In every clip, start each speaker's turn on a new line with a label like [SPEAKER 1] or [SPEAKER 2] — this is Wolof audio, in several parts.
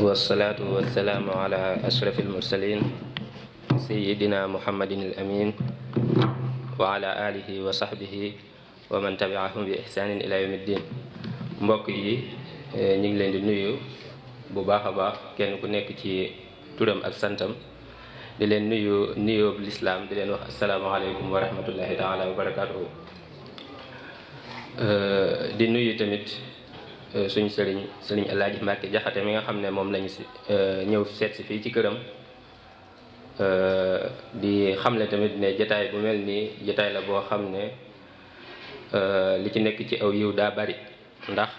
[SPEAKER 1] والصلاة والسلام على أشرف المرسلين سيدنا محمد الأمين وعلى آله وصحبه ومن تبعهم بإحسان إلى يوم الدين. mbokk yi ñu ngi leen di nuyu bu baax a baax kenn ku nekk ci turam ak santam di leen nuyu nuyoo lislaam di leen wax asalaamaaleykum wa rahmatullahi taala wa barakaatuhu. di nuyu tamit suñu sëriñ Alaaji Mbàkke Jaxate mi nga xam ne moom lañu si ñëw seet si fii ci këram, di xamle tamit ne jataay bu mel nii jataay la boo xam ne li ci nekk ci aw yiw daa bari, ndax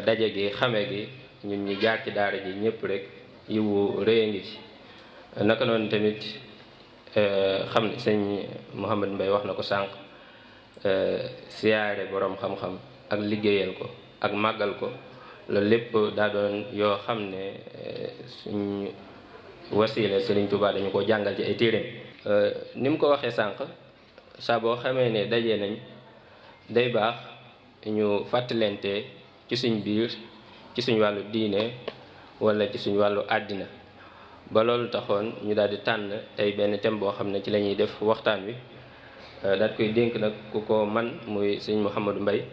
[SPEAKER 1] daje gi xame gi ñun ñi jaar ci daara ji ñëpp rek yiwu rëy a ngi ci. naka noonu tamit xam ne sëñ Mouhamad Mbay wax na ko sànq, siyaare boroom xam-xam ak liggéeyal ko ak màggal ko, loolu lépp daa doon yoo xam ne suñ wasiila Sëriñ Tuubaa dañu ko jàngal ci ay téeréem. ni mu ko waxee sànq, saa boo xamee ne daje nañ day baax ñu fàttalente ci suñ biir, ci suñ wàllu diine wala ci suñ wàllu àddina. ba loolu taxoon ñu daal di tànn tey benn thème boo xam ne ci la ñuy def waxtaan wi, daal koy dénk nag ku ko man muy sëñ Mouhamadou Mbaye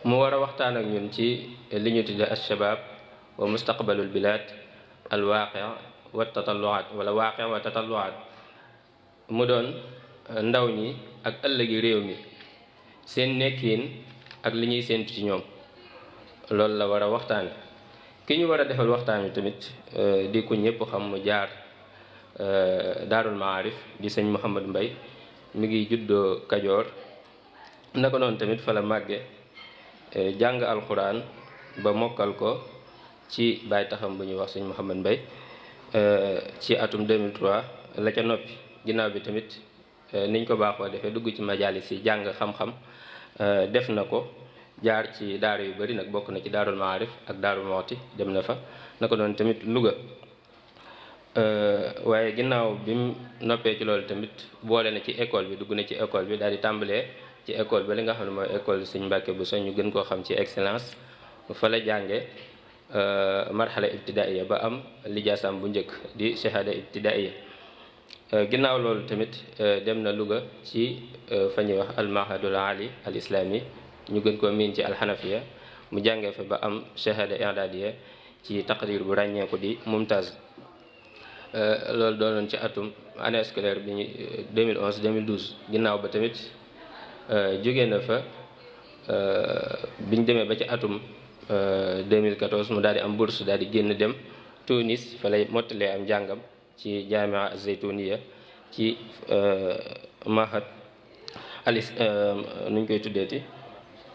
[SPEAKER 1] mu war a waxtaan ak ñun ci li ñu tudde al-shabaab wa mustaqbalul bilaad al waaqi wa tatalluwaat wala waaqi wa tatalluwaat, mu doon ndaw ñi ak ëllëgi réew mi, seen nekkiin ak li ñuy séentu ci ñoom. loolu la war a waxtaane. ki ñu war a defal waxtaan wi tamit di ko ñëpp xam mu jaar daarul maarif di sëñ Mouhamadou Mbaye, mi ngi juddoo Kajoor, naka noonu tamit fa la màgge, jàng alxuraan ba mokkal ko ci baay taxam bu ñuy wax sëñ Mouhamadou Mbaye ci atum 2003 la ca noppi. ginnaaw bi tamit niñ ko baaxoo defee dugg ci majaalis yi jàng xam-xam def na ko, jaar ci daara yu bari nag, bokk na ci daarul maarif ak daarul mooti dem na fa, naka noonu tamit Louga. waaye ginnaaw bi mu noppee ci loolu tamit boole na ci école bi, dugg na ci école bi, daal di tàmbalee ci école ba li nga xam ne mooy école Sëñ Mbàkke bu ñu gën koo xam ci excellence. fa la jànge marxala ibtidaaiya ba am lijaasam bu njëkk di shahada ibtidaaiya. ginnaaw loolu tamit dem na Louga ci fa ñuy wax al mahadul ali al islami, ñu gën koo miin ci alxanafiya, mu jàngee fa ba am shahada i'dadiya ci taqrir bu ràññeeku di mumtaz. loolu doonoon ci atum année scolaire bi ñu 2011 2012. ginnaaw ba tamit jóge na fa biñ demee ba ci atum 2014 mu daal di am bourse, daal di génn dem Tunis, fa lay mottalee am njàngam ci jaamia Zaytuniya ci mahad alis nuñ koy tuddeeti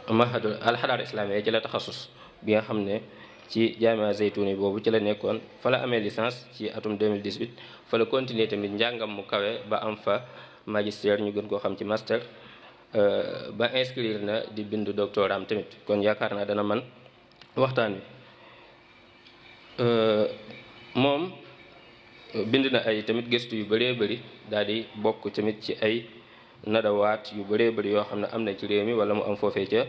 [SPEAKER 1] mahadul alxadaar islamiya, ci la taxasus bi nga xam ne ci jaamia Zaytuni boobu ci la nekkoon. fa la amee licence ci atum 2018. fa la continuer tamit njàngam mu kawe ba am fa magistère, ñu gën koo xam ci master, ba inscrire na di bindu doctorat tamit. kon yaakaar naa dana man waxtaan wi. moom bind na ay tamit gëstu yu bëree bëri, daal di bokk tamit ci ay nadawaat yu bëree bëri yoo xam ne am na ci réew mi wala mu am foofee ca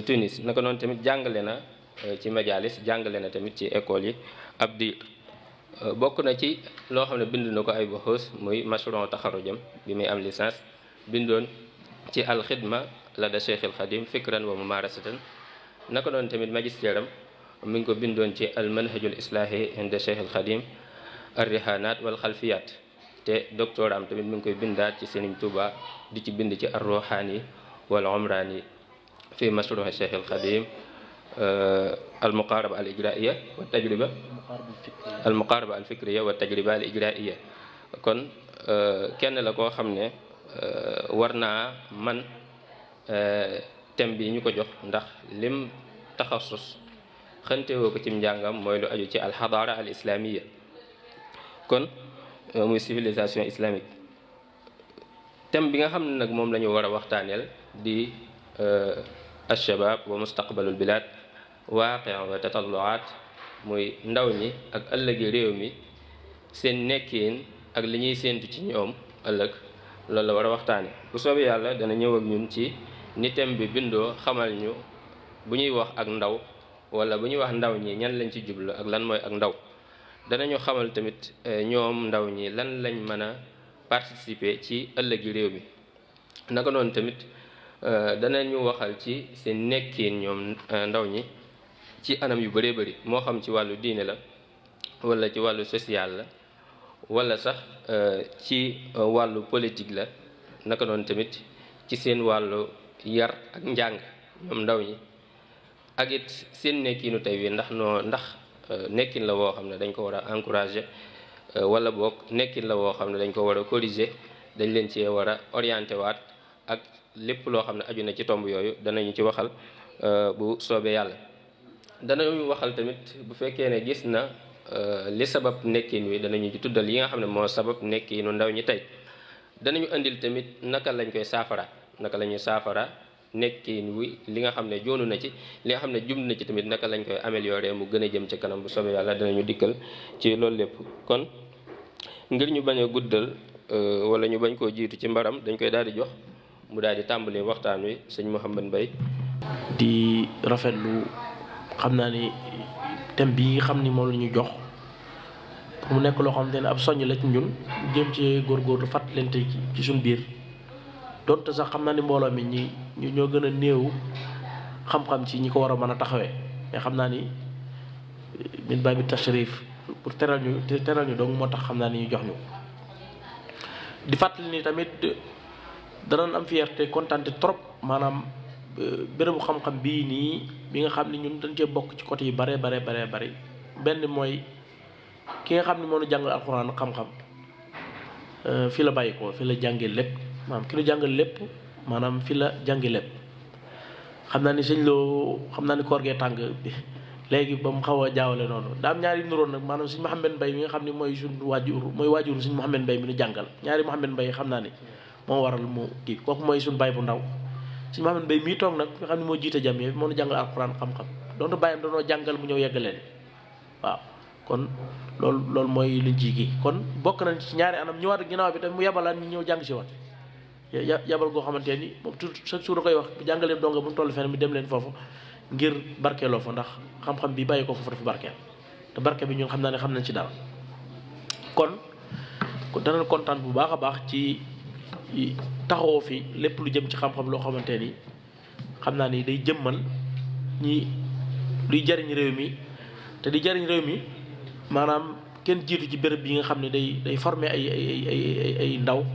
[SPEAKER 1] Tunis. naka noonu tamit jàngale na ci majalis, jàngale na tamit ci école yi ab diir. bokk na ci loo xam ne bind na ko ay buxuus, muy mashron taxarujam bi muy am licence, bindoon ci alxidma la da Cheikh al Xadim fikran wa mumarasatan. naka noonu tamit magistère am mi ngi ko bindoon ci al manhajul islahi inda Cheikh al Xadim ar rihanat wal xalfiyat. te doctorat am tamit mi ngi koy bindaat ci Sëriñ Tuuba, di ci bind ci ar ruhani wal umrani fi mashruh Cheikh al Xadim al muqaraba al ijraiya wa tajriba al muqaraba al fikriya wa tajriba al ijraiya. kon kenn la koo xam ne war naa man thème bi ñu ko jox, ndax lim taxasus xëntewoo ko ci njàngam mooy lu aju ci alxadaara al islamiya, kon muy civilisation islamique. thème bi nga xam ne nag moom la ñu war a waxtaaneel di alshabab wa mustaqbalul bilad waaqi wa tatalluwaat, muy ndaw ñi ak ëllëgi réew mi, seen nekkiin ak li ñuy séentu ci ñoom ëllëg. loolu la war a waxtaane. bu soobee yàlla dana ñëw ak ñun ci ni thème bi bindoo, xamal ñu bu ñuy wax ak ndaw wala bu ñuy wax ndaw ñi ñan lañ ci jublu ak lan mooy ak ndaw. danañu xamal tamit ñoom ndaw ñi lan lañ mën a participer ci ëllëgi réew mi. naka noonu tamit danañu waxal ci seen nekkiin ñoom ndaw ñi ci anam yu bëree bëri, moo xam ci wàllu diine la wala ci wàllu social la wala sax ci wàllu politique la. naka noonu tamit ci seen wàllu yar ak njàng ñoom ndaw ñi, ak it seen nekkiinu tey wi ndax nekkin la woo xam ne dañ ko war a encourager wala boog nekkin la woo xam ne dañ ko war a corriger, dañ leen cee war a orienté waat ak lépp loo xam ne aju na ci tomb yooyu danañu ci waxal bu soobee yàlla. danañu waxal tamit bu fekkee ne gis na li sabab nekkin wi, danañu ci tuddal yi nga xam ne moo sabab nekkinu ndaw ñi tey. danañu andil tamit naka lañ koy saafara, naka la ñuy saafara nekkin wi, li nga xam ne joonu na ci, li nga xam ne jum na ci tamit naka lañ koy améliorer mu gën a jëm ci kanam bu soobee yàlla danañu dikkal ci loolu lépp. kon ngir ñu bañ a guddal wala ñu bañ koo jiitu ci mbaram, dañ koy daal di jox mu daal di tàmbali waxtaan wi sëñ Mouhamed Mbaye.
[SPEAKER 2] di rafetlu xam naa ni thème bi nga xam ni moom la ñu jox pour mu nekk loo xamante ne ab soññ la ci ñun jëm ci góorgóorlu fàttalante ci suñ biir, donte sax xam naa ni mbooloo mi ñu ñoo gën a néew xam-xam ci ñi ko war a mën a taxawee, mais xam naa ni min baabi tashrif pour teral ñu donc moo tax xam naa ni ñu jox ñu. di fàttali ni tamit danañ am fierté kontaan trop maanaam bérébu xam-xam bii nii bi nga xam ni ñun dañ cee bokk ci côté yi bare benn mooy ki nga xam ne moo ñu jàngal alxuraan xam-xam fi la bàyyi ko fi la jàngee lépp, maanaam ki ñu jàngal lépp maanaam fi la jàngee lépp. xam naa ni sëñ Lo xam naa ni koor gee tàng léegi ba mu xaw a jaawale noonu daa am ñaari nuróon nag, maanaam sëñ Mouhamed Mbaye mi nga xam ne mooy suñu waajuru sëñ Mouhamed Mbaye mi ñu jàngal, ñaari Mouhamed Mbaye xam naa ni moo waral mu kii kooku mooy suñu baay bu ndaw. sëñ Mouhamed Mbaye mii toog nag nga xam ne moo jiite jàmm moo ñu jàngal alxuraan xam-xam doonte bàyyam danoo jàngal mu ñëw yeggaleen waaw. kon loolu mooy liñ ci kii kon bokk nañ ci ñaari anam ñëwaat ginnaaw bi tamit mu yabalaan ñu ñëw jàng si waat yabal goo xamante ni moom chaque jour da koy wax bu jàngalee donga bu mu toll fenn mi dem leen foofu ngir barkeeloo fa, ndax xam-xam bi bàyyi ko foofu dafa barkeel te barke bi ñun xam naa ne xam nañ ci dara. kon danañ kontaan bu baax a baax ci taxawoo fi lépp lu jëm ci xam-xam loo xamante ni xam naa ni day jëmmal ñi luy jariñ réew mi te di jariñ réew mi maanaam kenn jiitu ci béréb bi nga xam ne day former ay ndaw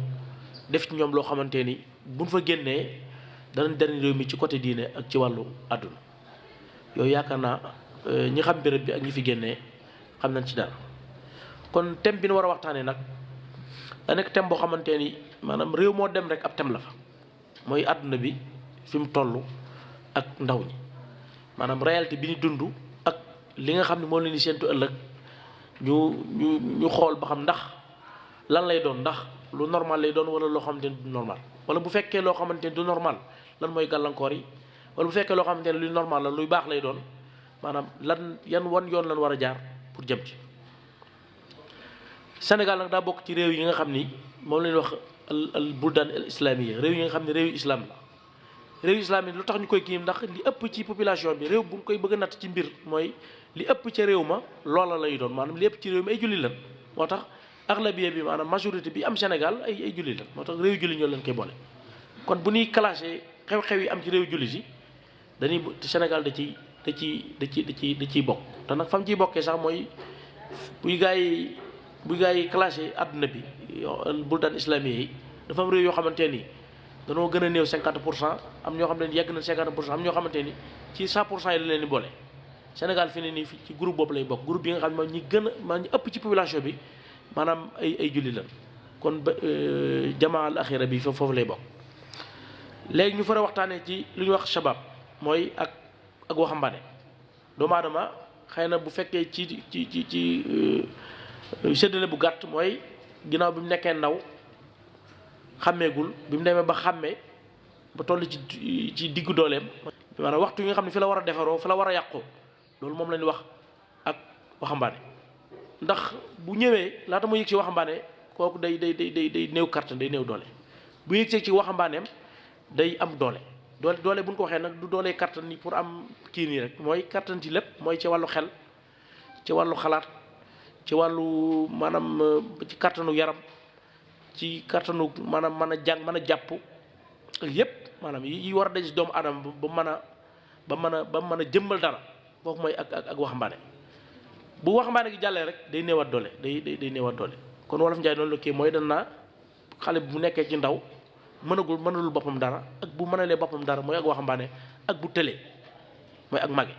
[SPEAKER 2] def ci ñoom loo xamante ni buñ fa génnee danañ jariñ réew mi ci côté diine ak ci wàllu àdduna yooyu yaakaar naa ñi xam béréb bi ak ñi fi génnee xam nañ ci dara. kon thème bi ñu war a waxtaanee nag da nekk thème boo xamante ni maanaam réew moo dem rek ab thème la fa, mooy àdduna bi fi mu toll ak ndaw ñi, maanaam réalité bi ñu dund ak li nga xam ne moo leen di séentu ëllëg. ñu xool ba xam ndax lan lay doon, ndax lu normal lay doon wala loo xamante ni du normal, wala bu fekkee loo xamante ni du normal lan mooy gàllankoor yi, wala bu fekkee loo xamante ne luy normal la luy baax lay doon, maanaam wan yoon lan war a jaar pour jëm ci. Sénégal nag daa bokk ci réew yi nga xam ni moom la ñuy wax al buldaan al islamiyya, réew yi nga xam ne réew islam la. réew islam yi lu tax ñu koy kii ndax li ëpp ci population bi réew bu ñu koy bëgg a natt ci mbir mooy li ëpp ca réew ma loola lay doon, maanaam li ëpp ci réew mi ay julli lan, moo tax aglabiya bi maanaam majorité bi am Sénégal ay julli lan, moo tax réew julli ñoo leen koy boole. kon bu ñuy classé xew-xew yi am ci réew julli si dañuy Sénégal da ciy bokk, te nag fam ciy bokkee sax mooy buy gaa yi classé àdduna bi buldaan islamiyya yi dafa am réew yoo xamante ni danoo gën a néew 50%, am ñoo xam ne yegg na 50%, am ñoo xamante ni ci 100% yi la leen di boole. Sénégal fi ne nii ci groupe boobu lay bokk, groupe bi nga xam ne moom ñi gën a maa ñu ëpp ci population bi maanaam ay julli lan, kon ba jamaa al axira bi foofu lay bokk. léegi ñu fara waxtaanee ci lu ñuy wax shabab mooy ak waxambaane. doomu aadama xëy na bu fekkee ci séddale bu gàtt mooy ginnaaw bi mu nekkee ndaw xàmmeegul, bi mu demee ba xàmmee ba toll ci diggu dooleem, maanaam waxtu yi nga xam ne fi la war a defaroo fi la war a yàqoo, loolu moom la ñuy wax ak waxambaane. ndax bu ñëwee laata mu yëg ci waxambaane kooku day néew kàttan, day néew doole. bu yëg ci waxambaaneem day am doole, doole bu ñu ko waxee nag du doole kattan ni pour am kii nii rek mooy kattan ci lépp mooy ci wàllu xel ci wàllu xalaat ci wàllu maanaam ci kattanu yaram ci kattanu maanaam mën a jàng mën a jàpp ak yépp maanaam yi war a daj doomu aadama ba mën a jëmmal dara foofu mooy ak waxambaane bu waxambaane gi jàllee rek day néewaat doole day néewaat doole kon wolof Njaay noonu la kii mooy danaa xale bu nekkee ci ndaw mënalul boppam dara ak bu mënalee boppam dara mooy ak waxambaane ak bu tëlee mooy ak mage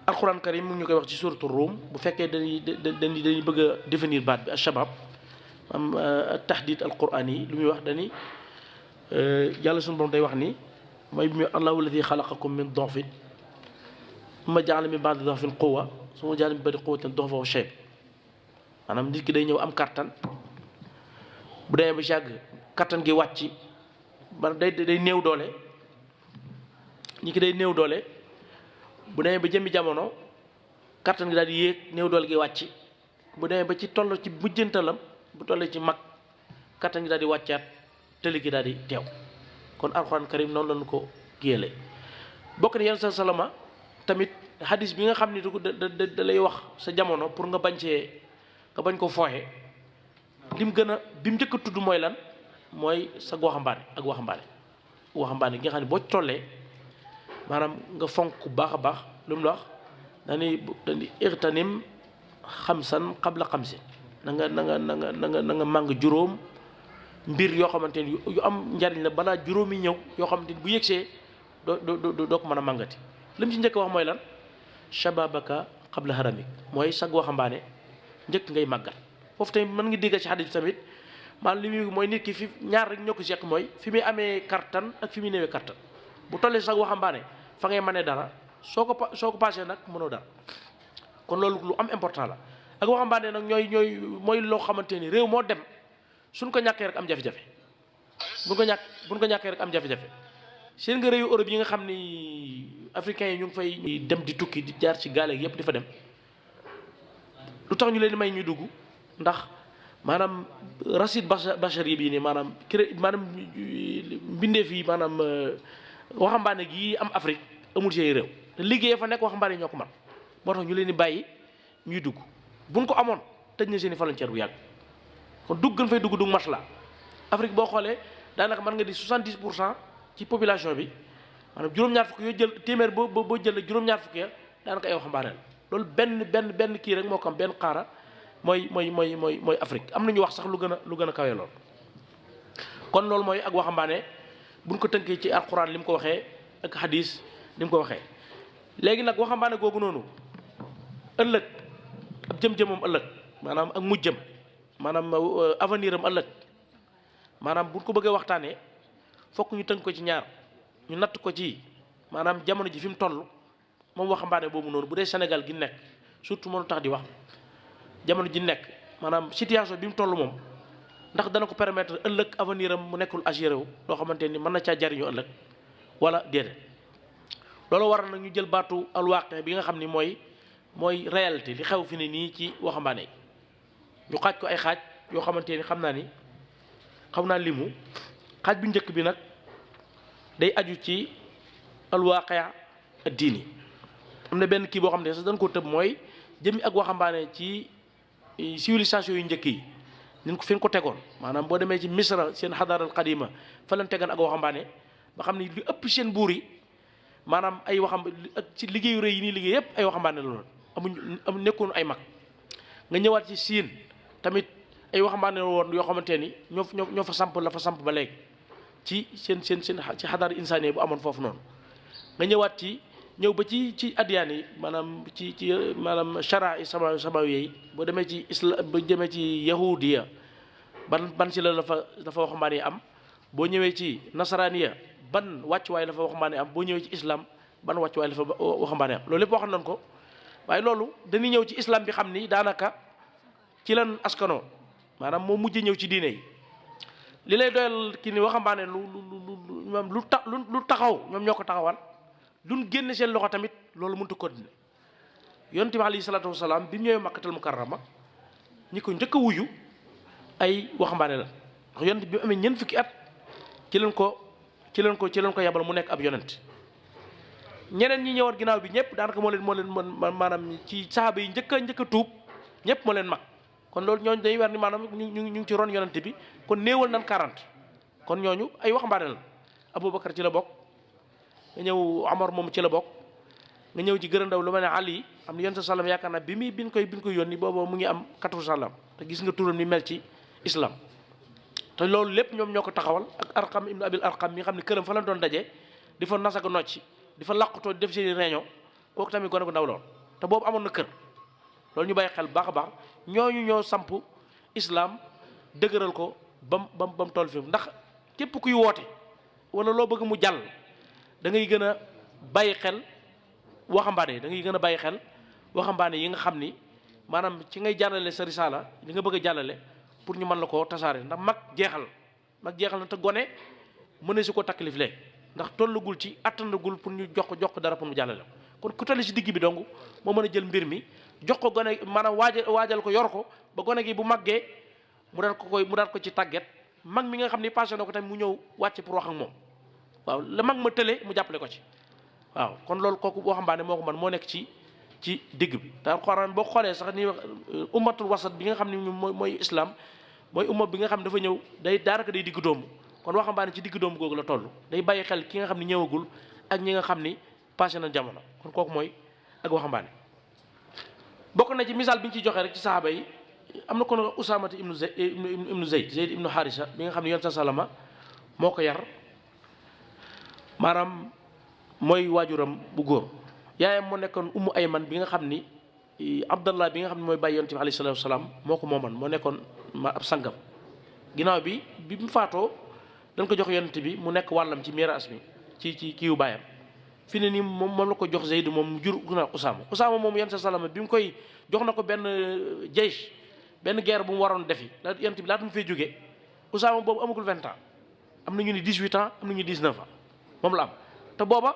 [SPEAKER 2] alquran karim mu ngi ñu koy wax ci suratu Rum bu fekkee dañuy bëgg a définir baat bi ashabab am tahdid alquran yi lu muy wax dani yàlla suñu borom day wax ni mooy bi muy allahu alladi xalaqakum min dofin ma jaala min ba'di dofin quwwa suma jaala min ba'di quwwatin dofan wa shayb maanaam nit ki day ñëw am kattan bu demee ba yàgg kattan gi wàcc ba day néew doole nit ki day néew doole bu demee ba jëmmi jamono kattan gi daal di yéeg néew doole gi wàcc bu demee ba ci toll ci mujjantalam bu tollee ci mag kattan gi daal di wàccaat tëli gi daal di teew kon alxuraan karim noonu lañu ko géele bokk na yenn sa salama tamit hadis bi nga xam ni da lay wax sa jamono pour nga bañ ko fooxe lim gën a bi mu njëkk a tudd mooy lan mooy sa waxambaane ak waxambaane gi nga xam ne boo tollee maanaam nga fonk bu baax a baax lu mu la wax dañuy irtanim xamsan qabla xamsin na nga màng juróom mbir yoo xamante ni yu am njariñ la balaa juróomi ñëw yoo xamante ni bu yëgsee doo ko mën a màngati li mu ci njëkk wax mooy lan shababaka qabla haramik mooy sag waxambaane njëkk ngay màggal foofu tamit mën nga dégg ci xadis bi tamit maanaam li muy mooy nit ki fi ñaar rek ñoo ko seq mooy fi muy amee kartan ak fi muy néewee kartan bu tollee sag waxambaane fa ngay mënee dara soo ko passé nag mënoo dara kon loolu lu am important la ak waxambaane nag mooy loo xamante ni réew moo dem suñ ko ñàkkee rek am jafe-jafe buñ ko ñàkkee rek am jafe-jafe seen nga réewu Europe yi nga xam ni africains yi ñu ngi fay dem di tukki di jaar ci gaal yëpp di fa dem lu tax ñu leen may ñuy dugg ndax maanaam racine bachari bii nii maanaam mbindeef yi maanaam waxambaane gi am Afrique amul ci réew te liggéey fa nekk waxambaane ñoo ko man moo tax ñu leen di bàyyi ñuy dugg buñ ko amoon tëj na seen i frontière bu yàgg kon dugg gën fay dugg masla Afrique boo xoolee daanaka mën nga di 70% ci population bi maanaam juróom-ñaar fukk yoo jël téeméer boo jël juróom-ñaar fukk ya daanaka ay waxambaane la loolu benn kii rek moo ko am benn xaara mooy Afrique am na ñu wax sax lu gën a kawe lool. kon loolu mooy ak waxambaane buñ ko tënkee ci alquran li mu ko waxee ak hadis li mu ko waxee léegi nag waxambaane googu noonu ëllëg ab jëm-jëmam ëllëg maanaam ak mujjëm maanaam avenir am ëllëg maanaam buñ ko bëggee waxtaanee fokk ñu tënk ko ci ñaar ñu natt ko ci maanaam jamono ji fi mu toll moom waxambaane boobu noonu bu dee Sénégal gi nekk surtout mënu tax di wax jamono ji nekk maanaam situation bi mu toll moom ndax dana ko permettre ëllëg avenir am mu nekkul assuré wu loo xamante ni mën na caa jariñu ëllëg wala déedéet loolu waral nag ñu jël baatu alwaaqi bi nga xam ni mooy réalité li xew fi ne nii ci waxambaane yi ñu xaaj ko ay xaaj yoo xamante ni xam naa limu xaaj bu njëkk bi nag day aju ci alwaaqi ad-diini am na benn kii boo xam ne sax dañ ko tëb mooy jëmmi ak waxambaane ci civilisation yu njëkk yi ñun ko fi ñu ko tegoon maanaam boo demee ci misra seen xadaara al qadima fa lañ tegan ak waxambaane ba xam ni li ëpp seen buur yi maanaam ay ak ci liggéeyu rëy yi nii liggéey yëpp ay waxambaane la loon amuñ nekkoon ay mag nga ñëwaat ci siin tamit ay waxambaane la woon yoo xamante ni ñoo fa samp la fa samp ba léegi ci seen ci xadaara insaaniya bu amoon foofu noonu nga ñëw ba ci addiyaan yi maanaam ci maanaam chara yi sama yi boo demee ci ba demee ci yahudiya ban si la dafa waxambaane yi am boo ñëwee ci nasaraaniya ban wàccuwaay la fa waxambaane am boo ñëwee ci islam ban wàccuwaay la fa waxambaane am loolu lépp wax nañ ko waaye loolu dañuy ñëw ci islam bi xam ni daanaka ci lan askano maanaam moo mujj ñëw ci diine yi li lay doyal ki ni waxambaane lu taxaw ñoom ñoo ko taxawal luñ génn seen loxo tamit loolu mënut a continuer yonent bi alayhi salaatu wasalaam bi mu ñëwee makkatal mukarrama ñi ko njëkk a wuyu ay waxambaane la ndax yonent bi mu amee ñeent fukki at ci ci leen ko yabal mu nekk ab yonent. ñeneen ñi ñëwoon ginnaaw bi ñëpp daanaka moo leen maanaam ci saxaaba yi njëkk a tuub ñëpp moo leen mag. kon loolu ñooñu dañuy war ni maanaam ñu ngi ci ron yonent bi kon néewal nan 40 kon ñooñu ay waxambaane la. Aboubacar ci la bokk nga ñëw Omar moom ci la bokk nga ñëw ci gën a ndaw lu mel ne Ali am na yonent sallam yaakaar naa bi ñu koy yónni boobu mu ngi am 14 sallam te gis nga turam ni mel ci islam. te loolu lépp ñoom ñoo ko taxawal ak Arqam ibnu Abil Arqam mi nga xam ne këram fa la doon daje di fa nasaka nocci di fa làqutoo def seeni réunion kooku tamit gone gu ndaw lool te boobu amoon na kër. loolu ñu bàyyi xel baax a baax ñooñu ñoo samp islam dëgëral ko bam toll fi ndax képp kuy woote wala loo bëgg mu jàll da ngay gën a bàyyi xel waxambaane yi da ngay gën a bàyyi xel waxambaane yi nga xam ni maanaam ci ngay jàllale sa risaala li nga bëgg a jàllale pour ñu mën la koo tasaare ndax mag jeexal na te gone mëne si ko taklif lee ndax tollagul ci attanagul pour ñu jox ko dara pour mu jàllale kon ku tolli si digg bi dong moo mën a jël mbir mi jox ko gone maanaam waajal ko yor ko ba gone gi bu màggee mu daal ko ci tàgget mag mi nga xam ni passé na ko tamit mu ñëw wàcc pour wax ak moom waaw la mag ma tële mu jàppale ko ci waaw kon loolu kooku waxambaane moo ko man moo nekk ci digg bi te Alxuraan boo xoolee sax ni wax ummatul wasat bi nga xam ne mooy islam mooy umma bi nga xam ne dafa ñëw daanaka day digg doomu kon waxambaane ci digg doomu googu la toll day bàyyi xel ki nga xam ne ñëwagul ak ñi nga xam ni passé na jamono kon kooku mooy ak waxambaane. bokk na ci misaal bi ñu ciy joxe rek ci saxaaba yi am na kon Usaamata ibnu Zayd ibnu Harisa bi nga xam ne yonent salama moo ko yar maanaam mooy waajuram bu góor yaayam moo nekkoon Ummu Ayman bi nga xam ni Abdallah bi nga xam ne mooy bàyyi yonent bi alayhi salaatu wasalaam moo ko mooman moo nekkoon ab sangam ginnaaw bi mu faatoo dañ ko jox yonent bi mu nekk wàllam ci miraas mi ci kiiwu baayam fi ne nii moom la ko jox Zayd moom mu jur na Usaama moom yonent salama bi mu koy jox na ko benn jaysh benn guerre bu mu waroon defi yonent bi laata mu fay jógee Usaama boobu amagul 20 ans am na ñu ni 18 ans am na ñu 19 ans moom la am te booba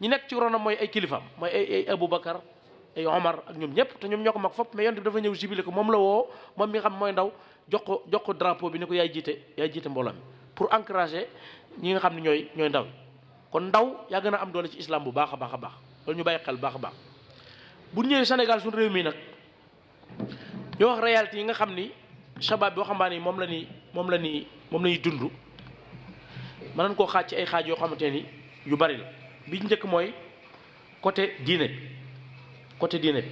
[SPEAKER 2] ñi nekk ci ronam mooy ay kilifaam mooy ay Aboubacar ay Omar ak ñoom ñëpp te ñoom ñoo ko mag fopp mais yonent bi dafa ñëw sibile ko moom la woo moom mi nga xam mooy ndaw jox ko drapeau bi ni ko yaay jiite mbooloo mi pour encourager ñi nga xam ne ñooy ndaw kon ndaw yaa gën a am doole ci islam bu baax a baax a baax loolu ñu bàyyi xel baax a baax bu ñëwee Sénégal suñu réew mi nag ñu wax réalité yi nga xam ni shabab bi waxambaane yi moom la ñuy dund mën nañ koo xaaj ci ay xaaj yoo xamante ni yu bari la bi njëkk mooy côté diine bi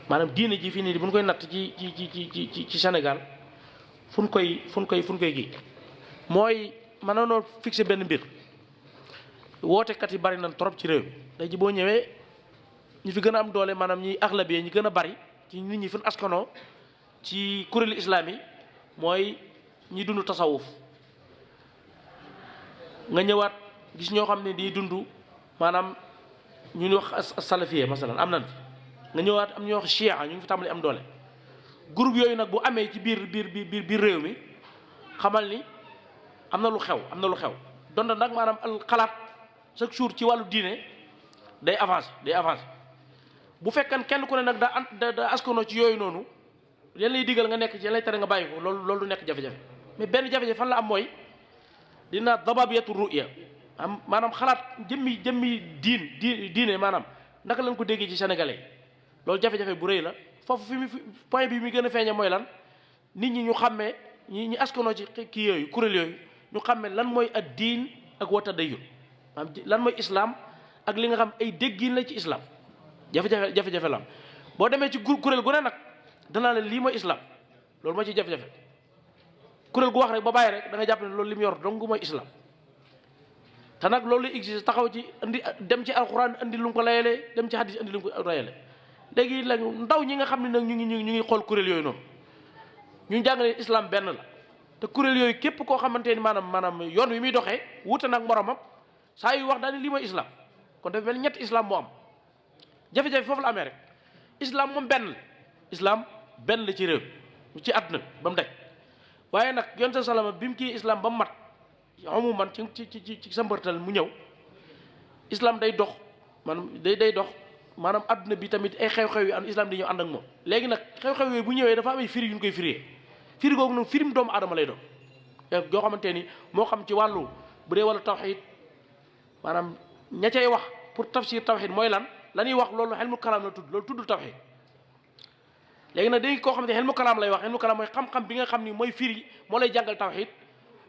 [SPEAKER 2] maanaam diine ji fii nii bu ñu koy natt ci Sénégal fu ñu koy gi mooy mën na noo fixé benn mbir wootekat yi bari nañ trop ci réew mi tey ji boo ñëwee ñi fi gën a am doole maanaam ñi axlabi ñi gën a bari ci nit ñi fi ñu askanoo ci kuréelu islam yi mooy ñi dund tasawuf nga ñëwaat gis ñoo xam ne di dund maanaam ñu ni wax salafiya masalan am nañ fi nga ñëwaat am ñuy wax chia ñu ngi fi tàmbali am doole groupe yooyu nag bu amee ci biir réew mi xamal ni am na lu xew donte nag maanaam xalaat chaque jour ci wàllu diine day avancé bu fekkan kenn ku ne nag daa askanoo ci yooyu noonu yan lay digal nga nekk ci yan lay tere nga bàyyi ko loolu du nekk jafe-jafe mais benn jafe-jafe fan la am mooy dina dababiyatu ru'ya am maanaam xalaat jëmmi diine maanaam naka lañ ko déggee ci sénégalais loolu jafe-jafe bu rëy la foofu point bi mi gën a feeñe mooy lan nit ñi ñu xàmmee ñi askanoo ci kii yooyu kuréel yooyu ñu xàmmee lan mooy ad diin ak wa tadayyun maanaam lan mooy islam ak li nga xam ay déggin la ci islam jafe-jafe la am boo demee ci kuréel gu ne nag danaa leen lii mooy islam loolu moo ci jafe-jafe kuréel gu wax rek ba bàyyi rek da nga jàpp ne loolu li mu yor dong mooy islam te nag loolu lay exige taxaw ci dem ci alxuraan indi lu mu ko layalee dem ci hadis indi lu mu ko layalee léegi la ndaw ñi nga xam ne nag ñu ngi xool kuréel yooyu noonu ñu jàngale islam benn la te kuréel yooyu képp koo xamante ni maanaam yoon wi muy doxee wuute nag moromam saa yu wax daal lii mooy islam kon dafa mel ñetti islam moo am jafe-jafe foofu la amee rek islam moom benn la ci réew ci àdduna ba mu daj waaye nag yonent salama bi mu kii islam ba mu mat amuman ci sa mbërtal mu ñëw islam day dox maanaam àdduna bi tamit ay xew-xew yi am islam di ñëw ànd ak moom léegi nag xew-xew yooyu bu ñëwee dafa am ay firi yu ñu koy firee firi googu nag firim doomu aadama lay doon yoo xamante ni moo xam ci wàllu bu dee wala tawxiid maanaam ña cay wax pour tafsir tawxiid mooy lan la ñuy wax loolu xelmu kalaam la tudd loolu tuddul tawxiid léegi nag dañ koo xam ne xelmu kalaam lay wax xelmu kalaam mooy xam-xam bi nga xam ni mooy firi moo lay jàngal tawxiid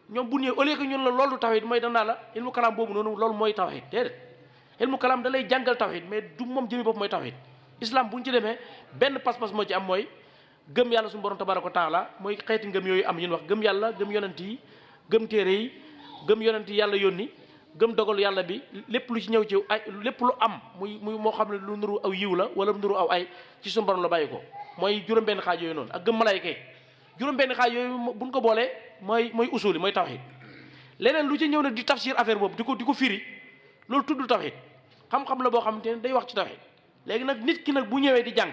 [SPEAKER 2] ñoom bu ñëwee au lieu que ñun la loolu du tawxiid mooy danaa la xelmu kalaam boobu noonu loolu mooy tawxiid déedéet xelmu kalaam da lay jàngal tawxiid mais du moom jëmi bopp mooy tawxiid islam bu ñu ci demee benn pas-pas moo ci am mooy gëm yàlla suñu borom tabaraka wa taala mooy xeeti ngëm yooyu am yéen wax gëm yàlla gëm yonent yi gëm téere yi gëm yonent yi yàlla yónni gëm dogal yàlla bi lépp lu ci ñëw ci ay lépp lu am muy moo xam ne lu nuru aw yiw la wala nuru aw ay ci suñu borom la bàyyi ko mooy juróom-benn xaaj yooyu noonu ak gëm malayka yi juróom-benn xaaj yooyu buñ ko boolee mooy usuli mooy tawxiid leneen lu ci ñëw nag di tafsir affaire boobu di ko firi loolu tuddul tawxiid xam-xam la boo xamante ne day wax ci tawxiid léegi nag nit ki nag bu ñëwee di jàng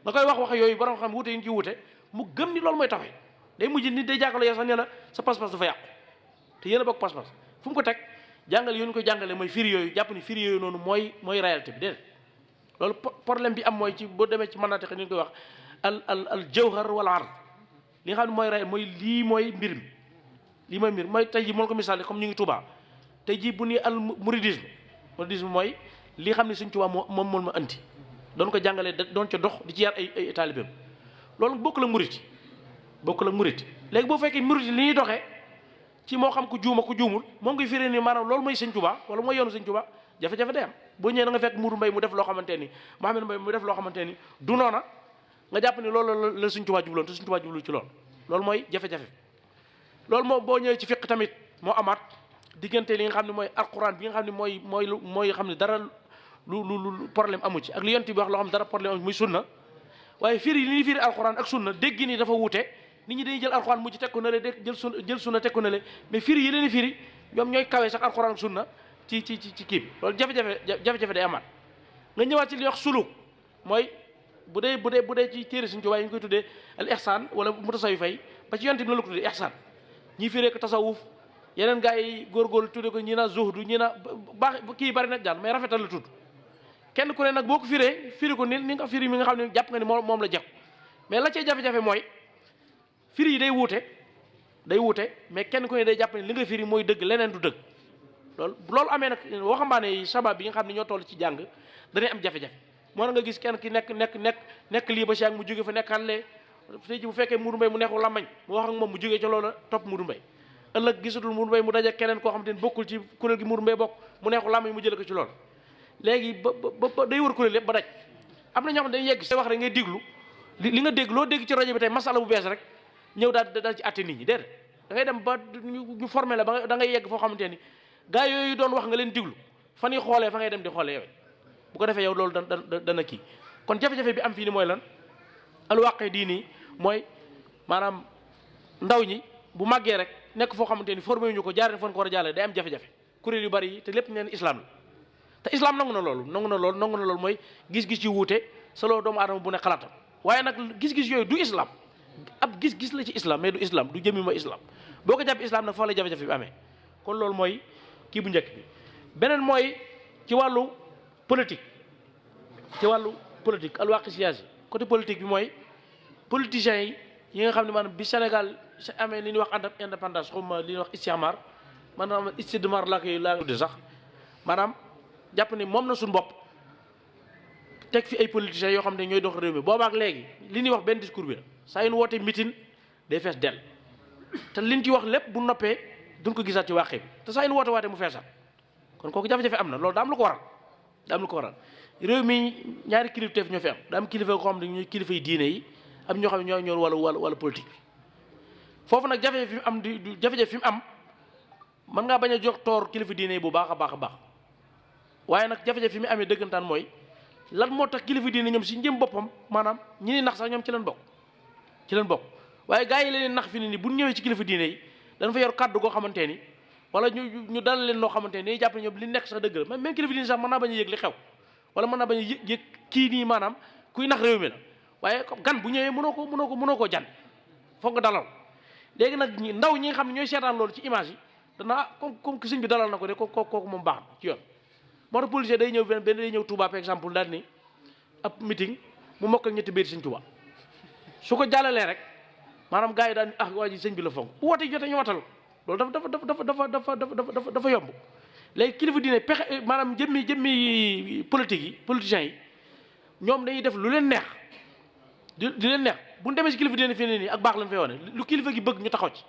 [SPEAKER 2] nga koy wax yooyu borom xam wute yi ñu ci wute mu gëm ni loolu mooy tawxiid day mujj nit day jàkkaarloo yow sax ne la sa pas-pas dafa yàqu te yéen a bokk pas-pas fu mu ko teg jàngale yooyu ñu ko jàngale mooy firi yooyu jàpp ni firi yooyu noonu mooy réalité bi déedéet loolu problème bi am mooy ci boo demee ci manatiq ñu koy wax al jawhar wal ard li nga xam ne mooy réel mooy lii mooy mbir mi lii mooy mbir mooy tey ji moo ko misaal comme ñu ngi Tuubaa tey ji bu ni al mouridisme mooy li xam ne Sëñ Tuubaa moom ma andi doon ko jàngalee doon ca dox di ci yar ay taalibeem loolu bokk la murit léegi boo fekkee murit li ñuy doxee ci moo xam ku juuma ku juumul moom ngay firée ni maanaam loolu mooy Sëñ Tuubaa wala mooy yoonu Sëñ Tuubaa jafe-jafe day am boo ñëwee da nga fekk Mourou Mbaye mu def loo xamante ni Mouhamed Mbaye mu def loo xamante ni du noona nga jàpp ni loolu la Sëñ Tuubaa jubloon te Sëñ Tuubaa jublu ci loolu mooy jafe-jafe loolu moom boo ñëwee ci fiq tamit moo amaat diggante li nga xam ne mooy alquran bi nga xam ne mooy xam ne dara lu problème amu ci ak li yonent bi wax loo xam ne dara problème amu ci muy sunna waaye firi li ñuy firi alquran ak sunna dégg ni dafa wuute nit ñi dañuy jël alquran mu ci teg ko ne le jël sunna teg ko ne le mais firi yi leen di firi ñoom ñooy kawee sax alquran ak sunna ci kii bi loolu jafe-jafe day amaat nga ñëwaat ci li wax suluk mooy bu dee ci téere Sëñ Tuubaa yi ñu koy tuddee al ihsaan wala mutasawwif fay ba ci yonent bi la ko tuddee ihsaan ñii firee ko tasawuf yeneen gaa yi góorgóorlu tuddee ko ñi na zuhdu ñi na baax kii bari nag jàll mais rafetal la tudd kenn ku ne nag boo ko firi ko ni nga firi mi nga xam ne jàpp nga ni moom la jekk mais la cay jafe-jafe mooy firi yi day wuute mais kenn ku ne day jàpp ne li nga firi mooy dëgg leneen du dëgg loolu amee nag waxambaane yi sabab bi nga xam ne ñoo toll ci jàng danay am jafe-jafe moo na nga gis kenn ki nekk lii ba si ak mu jóge fa nekkaan lee tey ji bu fekkee Mourou Mbaye mu neexul làmmañ mu wax ak moom mu jógee ca loola topp Mourou Mbaye ëllëg gisatul Mourou Mbaye mu daje keneen koo xam te ne bokkul ci kuréel gi Mourou Mbaye bokk mu neexul làmmañ mu jële ko ci loolu léegi ba day wër kuréel yëpp ba daj am na ñoo xam ne dañuy yegg say wax rek ngay déglu li nga dégg loo dégg ci rajo bi tey masala bu bees rek ñëw daal ci àtte nit ñi déedéet da ngay dem ba ñu formé la ba da ngay yegg foo xamante ni gaa yooyu doon wax nga leen diglu fan yi xoolee fa ngay dem di xoolee yow bu ko defee yow loolu dana kii kon jafe-jafe bi am fii ni mooy lan alwaqe diini mooy maanaam ndaw ñi bu màggee rek nekk foo xamante ni formé ñu ko jaaree fan ko war a jàllale day am jafe-jafe kuréel yu bari yi te lépp neen islam la te islam nangu na loolu mooy gis-gis yu wuute selon doomu aadama bu ne xalaatam waaye nag gis-gis yooyu du islam ab gis-gis la ci islam mais du islam du jëmmi mooy islam boo ko jàpp islam nag foo la jafe-jafe bi amee kon loolu mooy kii bu njëkk bi beneen mooy ci wàllu politique alwaqi siyaasi côté politique bi mooy politiciens yi nga xam ne maanaam bi Sénégal amee li ñuy wax indépendance xawma li ñuy wax istimar maanaam istidmar laa tudde sax maanaam jàpp ne moom na suñu bopp teg fi ay politiciens yoo xam ne ñooy dox réew mi boobaak léegi li ñuy wax benn discours bi la saa yu ñu wootee meeting day fees dell te liñ ci wax lépp bu noppee duñ ko gisaat ci wàqe bi te saa yu ñu woote waatee mu feesaat kon kooku jafe-jafe am na loolu daa am lu ko waral réew mi ñaari kilifteef ñoo fi am daa am kilifa yoo xam ne ñooy kilifa yi diine yi am ñoo xam ne ñoo ñor wala politique bi foofu nag jafe-jafe fi mu am mën ngaa bañ a jox toor kilifa diine yi bu baax a baax waaye nag jafe-jafe fi mu amee dëggantaan mooy lan moo tax kilifa diine ñoom si njëm boppam maanaam ñi ni nax sax ñoom ci leen bokk waaye gars yi leen nax fi ni bu ñëwee ci kilifa diine yi dañ fa yor kàddu goo xamante ni wala ñu dalal leen noo xamante ni jàpp ne ñoom li nekk sax dëgg la même kilifa diine sax mën naa bañ a yëg li xew wala mën naa bañ a yëg kii nii maanaam kuy nax réew mi la waaye gan bu ñëwee mënoo koo jan foog nga dalal léegi nag ndaw ñi nga xam ne ñooy seetaan loolu ci image yi dana comme sëñ bi dalal na ko de kooku moom baax na ci yoon moo tax policier day ñëw day ñëw Touba par exemple daal ni ab meeting mu mokkal ñetti biir sëñ Touba su ko jàllalee rek maanaam gars yi daal ni waa ji sëñ bi la fonk bu wootee jotee ñu watal loolu dafa yomb. léegi kilifa diine pexe maanaam jëmmi politique yi politiciens yi ñoom dañuy def lu leen neex di leen neex bu ñu demee si kilifa diine fii nii ak baax lañ fay wane lu kilifa gi bëgg ñu taxaw ci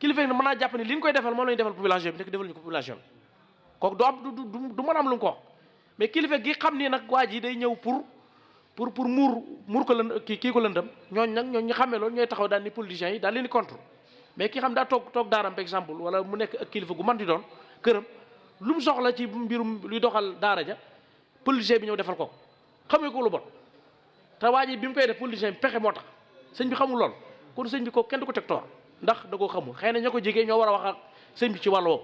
[SPEAKER 2] kilifa gi mën naa jàpp ne li ñu koy defal moom la ñu defal population bi nekk defal ñu ko population bi kooku du mën a am lu mu ko wax mais kilifa gi xam ni nag waa ji day ñëw pour muur ko lën kii ko lëndam ñooñ ñu xamee loolu ñooy taxaw daal ni politiciens yi daal leen di contre mais ki xam daa toog daaram par exemple wala mu nekk ak kilifa gu mën di doon këram lu mu soxla ci mbirum luy doxal daara ja politicien bi ñëw defal ko xamee ko lu bon te waa ji bi mu koy def politicien bi pexe moo tax sëñ bi xamul lool kon sëñ bi ko kenn du ko teg toor ndax da koo xamul xëy na ña ko jege ñoo war a wax ak sëñ bi ci wàll woowu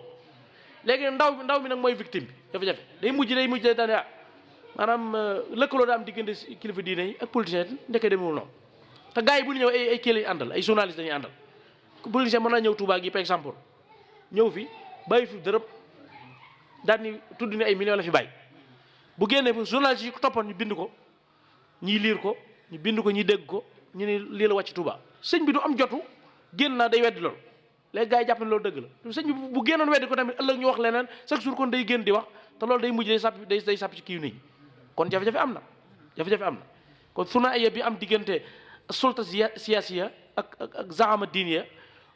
[SPEAKER 2] léegi ndaw mi nag mooy victime bi jafe-jafe day mujj daane maanaam lëkkaloo daa am diggante kilifa diine yi ak politicien yi ndeke demewul noonu te gars yi bu ñu ñëw ay kii lañu àndal ay journaliste dañuy àndal politicien mën naa ñëw Touba gi par exemple ñëw fi bàyyi fi dërëm daal ni tudd ni ay millions la fi bàyyi bu génnee journaliste yi ko toppoon ñu bind ko ñii liir ko ñu bind ko ñi dégg ko ñu ni lii la wàcc Touba sëñ bi du am jotu génn naa day weddi loolu léegi gars yi jàpp ne loolu dëgg la sëñ bi bu génnoon weddi ko tamit ëllëg ñu wax leneen chaque jour kon day génn di wax te loolu day mujj day sàpp ci kii nit ñi kon jafe-jafe am na kon sunaaya bi am diggante sulta siyaasiya ak zaama diiniya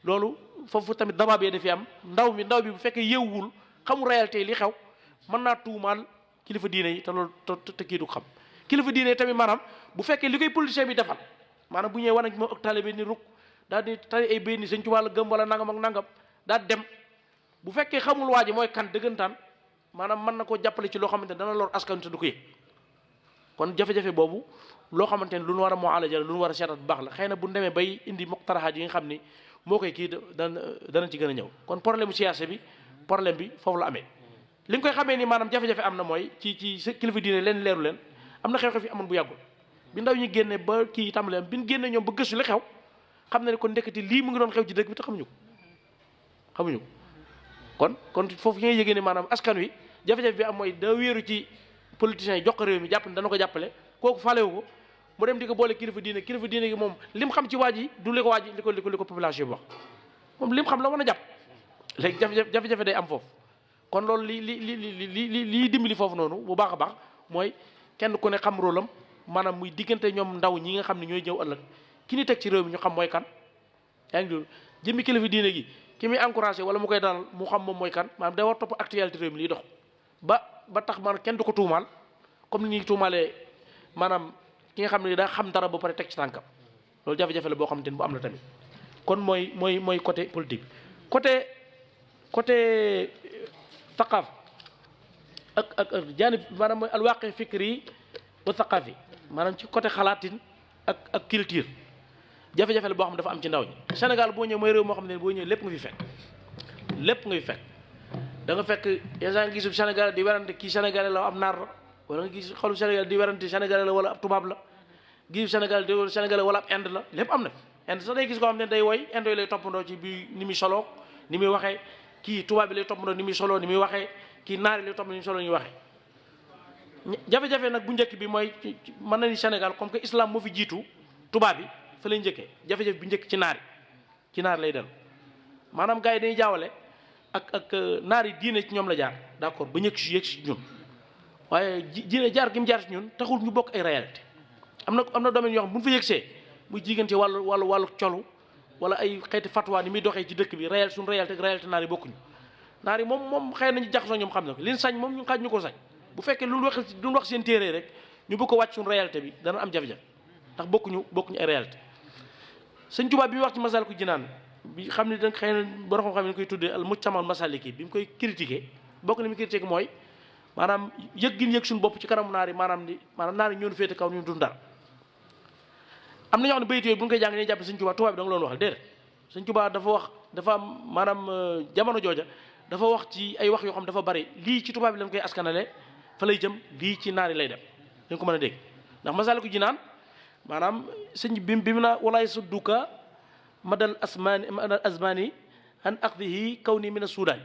[SPEAKER 2] loolu foofu tamit dabaab yi dafay am ndaw bi bu fekkee yeewul xamul réalité li xew mën naa tuumaal kilifa diine yi te loolu te kii du xam kilifa diine yi tamit maanaam bu fekkee li koy politicien bi defal maanaam bu ñëwee wan ak moom ak taalibe ni ruk daal di tari ay béy ni Sëñ Tuubaa la gëm wala nangam ak nangam daal dem bu fekkee xamul waa ji mooy kan dëggantaan maanaam mën na koo jàppale ci loo xamante ne dana lor askan te du ko yëg kon jafe-jafe boobu loo xamante ne lu nu war a moo àlajal lu nu war a seetat bu baax la xëy na bu ñu demee bay indi muqtaraxaat yi nga xam ni moo koy kii dana ci gën a ñëw kon problème mu siyaasa bi problème bi foofu la amee li nga koy xamee ni maanaam jafe-jafe am na mooy ci kilifa diine leen leeru leen am na xew-xew fi amoon bu yàggul bi ndaw ñi génne ba kii tàmbale bi ñu génne ñoom ba gëstu li xew xam na ne kon ndeketi lii mu ngi doon xew ci dëkk bi te xamuñu ko kon foofu yi ngay yëgee ne maanaam askan wi jafe-jafe bi am mooy da wéeru ci politiciens yi jox ko réew mi jàpp ne dana ko jàppale kooku falewu ko mu dem di ko boole kilifa diine gi moom lim xam ci waa ji du li ko waa ji li ko population bi wax moom lim xam la mën a jàpp léegi jafe-jafe day am foofu kon loolu li dimbali foofu noonu bu baax a baax mooy kenn ku ne xam rôle am maanaam muy diggante ñoom ndaw ñi nga xam ne ñooy ñëw ëllëg ki ni teg ci réew mi ñu xam mooy kan yaa ngi déglu jëmmi kilifa diine gi ki muy encouragé wala mu koy dalal mu xam moom mooy kan maanaam day war topp actualité réew mi liy dox ba tax maanaam kenn du ko tuumaal comme ni ñuy tuumaalee maanaam ki nga xam ne daa xam dara ba pare teg ci tànkam loolu jafe-jafe la boo xamante ni bu am la tamit kon mooy côté politique côté thaqaaf ak jaanib maanaam mooy alwaaqi fikri wa thaqaafi maanaam ci côté xalaatin ak culture jafe-jafe la boo xam ne dafa am ci ndaw ñi Sénégal boo ñëw mooy réew moo xam ne boo ñëw lépp nga fi fekk da nga fekk yaa ngi gisul Sénégal di werante kii Sénégalais la am naar la wala nga gis xolu Sénégal di werante Sénégalais la wala ab tubaab la gisul Sénégal di Sénégalais wala ab Inde la lépp am na fi Inde sax day gis koo xam ne day woy Inde yi lay toppandoo ci bi ni muy soloo ni muy waxee kii tubaab bi lay toppandoo ni muy soloo ni muy waxee kii naar yi lay toppandoo ni muy soloo ni muy waxee jafe-jafe nag bu njëkk bi mooy mën na ni Sénégal comme que islam moo fi jiitu tubaab bi fa lay njëkkee jafe-jafe bi njëkk ci naar lay dellu maanaam gars yi dañuy jaawale ak naar yi diine ci ñoom la jaar d'accord ba ñëkk si yëg si ñun waaye diine jaar gi mu jaar si ñun taxul ñu bokk ay réalité am na domaine yoo xam bu ñu fa yëgsee muy jigante wàllu colu wala ay xeeti fatwa ni muy doxee ci dëkk bi réel suñu réalité ak réalité naar yi bokkuñu naar yi moom xëy nañu jaxasoo ñoom xam na ko liñ sañ moom ñu xaaj ñu ko sañ bu fekkee lu wax seen téere rek ñu bëgg ko wàcc suñu réalité bi dana am jafe-jafe ndax bokkuñu ay réalité Sëñ Tuubaa bi muy wax ci Masaalikul Jinaan bi xam ne da xëy na borom xam ne koy tuddee al mujtamal masaliki bi mu koy critiquer bokk na mi critiquer mooy maanaam yëg gi ñu yëg suñu bopp ci kanamu naar yi maanaam naar yi ñoonu féete kaw ñu dund dara am na ñoo xam ne bayit yooyu bu ñu koy jàng dañuy jàpp Sëñ Tuubaa tubaab bi da nga loon waxal déedéet Sëñ Tuubaa dafa am maanaam jamono jooja dafa wax ci ay wax yoo xam dafa bari lii ci tubaab bi lañ koy askanale fa lay jëm lii ci naar yi lay dem dañ ko mën a dégg ndax Masaalikul Jinaan maanaam sëñ bi mu naa walaay sudduka madal asmani an aqdihi kaw nii mina Soudan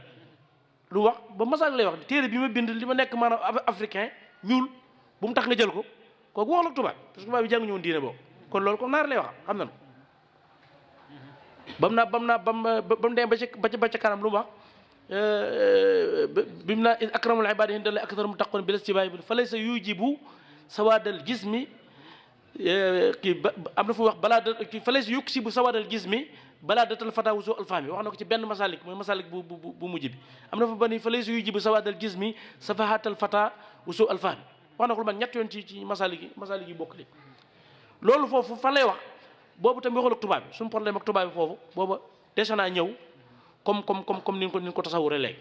[SPEAKER 2] lu wax ba Masaalik lay wax téere bi ma bind li ma nekk maanaam africain ñuul bu mu tax nga jël ko kooku wax la tubaab parce que tubaab bi jànguñu woon diine boobu kon loolu kon naar lay wax xam nañu ba mu dem ba ca kanam lu mu wax bi mu naa akramul ibaadi inda llaahi aktharuhum taqqwan bil istibaay bi fa laysa yujibu sawaadal jismi kii am na fu wax balaa da kii fa laysa yuksibu sawaadal jismi balaa datal fata wusu alfahmi wax na ko ci benn masalik mooy masalik bu mujj bi am na fa ba ni fa laysa yujibu sawaadal jismi safahatal fata wusu alfahmi wax na ko lu man ñett yoon ci masalik yi bokk li loolu foofu fan lay wax boobu tamit waxul ak tubaab bi suñu problème ak tubaab bi foofu booba dese naa ñëw comme ni ko tasawuree léegi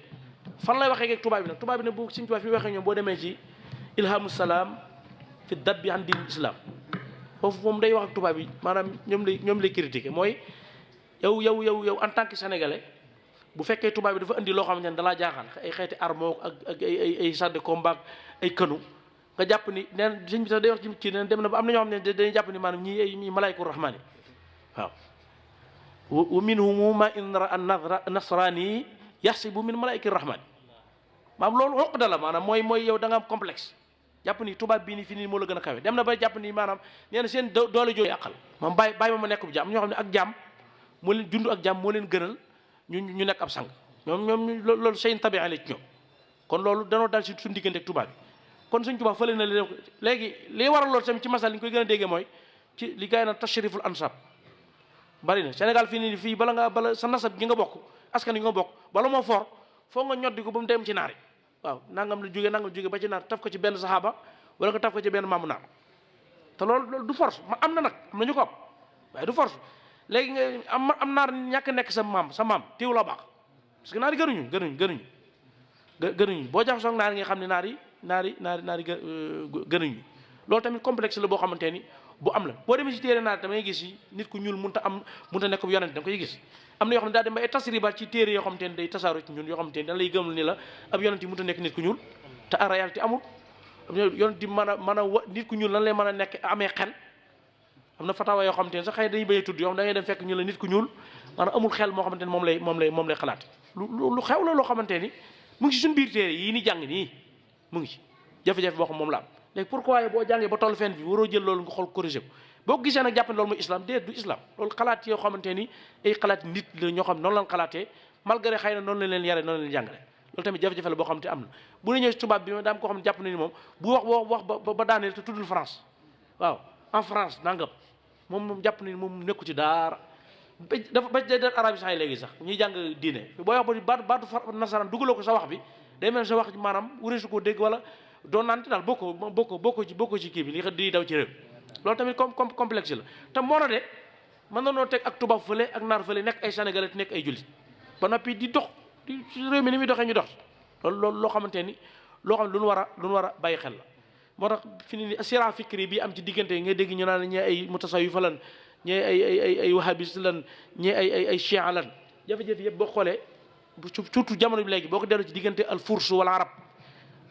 [SPEAKER 2] fan lay waxee ak tubaab bi nag bu suñu tubaab fi waxee ñoom boo demee ci ilhamu salaam fi dab bi an diin islam foofu moom day wax ak tubaab yi maanaam ñoom lay critiquer mooy yow en tant que sénégalais bu fekkee tubaab bi dafa indi loo xamante ne dalaa jaaxal ay xeeti armo ak ay chars de combat ay kanu nga jàpp ni neen sëñ bi sax day wax ci neen dem na ba am na ñoo xam ne dañuy jàpp ni maanaam ñii malaayku rahmaani waaw wa minhum ma in ra an nasrani yaxsibu min malaayki rahmaani maanaam loolu xoq da la maanaam mooy yow da nga am complexe jàpp ni tubaab bii nii fii nii moo la gën a kawe dem na ba jàpp ni maanaam nee na seen doole jooju yàqal maam bàyyi ma nekk bu jaam ñoo xam ne ak jaam moo leen dund ak jaam moo leen gënal ñu nekk ab sang ñoom loolu seen tabia la ci ñoom kon loolu danoo dal si suñu diggante ak tubaab bi kon suñ tubaab fële na léegi li waral loolu tamit ci masal li ñu koy gën a déggee mooy ci li gars yi naan tashriful ansab bari na Sénégal fii bala sa nasab gi nga bokk askan yi nga bokk bala moo for foo nga ñoddi ko ba mu dem ci naari waaw nangam la jóge ba ci naar taf ko ci benn saxaaba wala nga taf ko ci benn maamu naar te loolu du force am na ñu ko am waaye du force léegi nga am naar ñàkk nekk sa maam téew la baax parce que naar yi gënuñu boo jax soog naar yi nga xam ne naar yi gënuñu loolu tamit complexe la boo xamante ni bu am la boo demee ci téere naar damay gis yi nit ku ñuul mënta nekk bu yonent da nga koy gis am na yoo xam ne daa dem ba ay tasriba ci téere yoo xamante ni day tasaaro ci ñun yoo xamante ni dañ lay gëmal ni la ab yonent yi mënta nekk nit ku ñuul te en réalité amul yonent yi mën a nit ku ñuul lan lay mën a nekk amee xel am na fatawa yoo xamante ni sax xëy dañuy bañ a tudd yoo xam da ngay dem fekk ñu la nit ku ñuul maanaam amul xel moo xamante ni moom lay xalaat lu xew la loo xamante ni mu ngi ci suñu biir téere yii ni jàng nii mu ngi ci jafe-jafe boo xam moom la am léegi pourquoi boo jàngee ba tollu fenn bi waroo jël loolu nga xool corrigé ko boo ko gisee nag jàpp ne loolu mooy islam déet du islam loolu xalaat yoo xamante ni ay xalaat nit la ñoo xam noonu lañ xalaatee malgré xëy na noonu la leen yare noonu la leen jàngale loolu tamit jafe-jafe la boo xam te am na bu ne ñëw tubaab bi daam koo xam ne jàpp na ni moom bu wax ba daaneel te tuddul France waaw en France nangam moom jàpp na ni moom nekku ci daara dafa ba da arabi sax yi léegi sax ñuy jàng diine boo wax ba baatu nasaraan dugaloo ko sa wax bi day mel sa wax maanaam wureesu koo dégg wala doon naante daal bokkoo ci kii bi li di daw ci réew loolu tamit comme complexe la te moo na de mën na noo teg ak tubaab fële ak naar fële nekk ay sénégalais te nekk ay jullit ba noppi di dox di réew mi ni muy doxee ñu dox loolu loo xamante ni loo xam ne lu nu war a bàyyi xel la moo tax fi ni sira fikri bi am ci diggante yi ngay dégg ñu naan ñee ay mutasawwifa lan ñee ay wahabis lan ñee ay chia lan jafe-jafe yëpp boo xoolee surtout jamono bi léegi boo ko dellu ci diggante al furs wala arab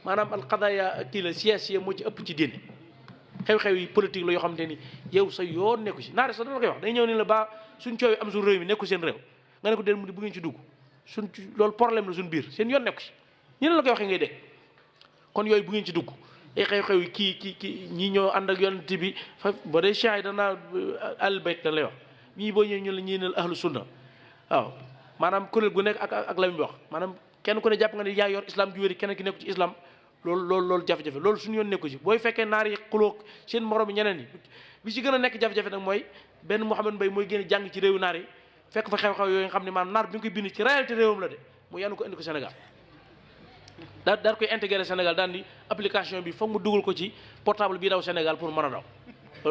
[SPEAKER 2] maanaam al qadaya kii la siyaasiya moo ci ëpp ci diine xew-xew yi politique la yoo xamante ni yow sa yoon nekku ci naare sax dana koy wax day ñëw ni la ba suñ coow am suñ réew mi nekku seen réew nga ne ko den mu bu ngeen ci dugg loolu problème la suñ biir seen yoon nekku ci ñeneen la koy waxee ngay dégg kon yooyu bu ngeen ci dugg ay xew-xew yi kii ñii ñoo ànd ak yonent bi fa ba day cheikh yi danaa al bayt dañ lay wax ñii boo ñëwee ñu la ñii ne ahlu sunna waaw maanaam kuréel gu nekk ak la muy wax maanaam kenn ku ne jàpp nga ne yaa yor islam ju wéri keneen ki nekku ci islam loolu jafe-jafe loolu suñu yoon nekku ci booy fekkee naar yi xuloo seen morom yi ñeneen yi bi ci gën a nekk jafe-jafe nag mooy benn Mouhamed Mbaye mooy génn jàng ci réewu naar yi fekk fa xew-xew yooyu nga xam ne maanaam naar bi nga koy bind ci réalité réewam la de mu yanu ko indi ko Sénégal daal koy intégré Sénégal daan di application bi foog mu dugal ko ci portable bii daw Sénégal pour mën a daw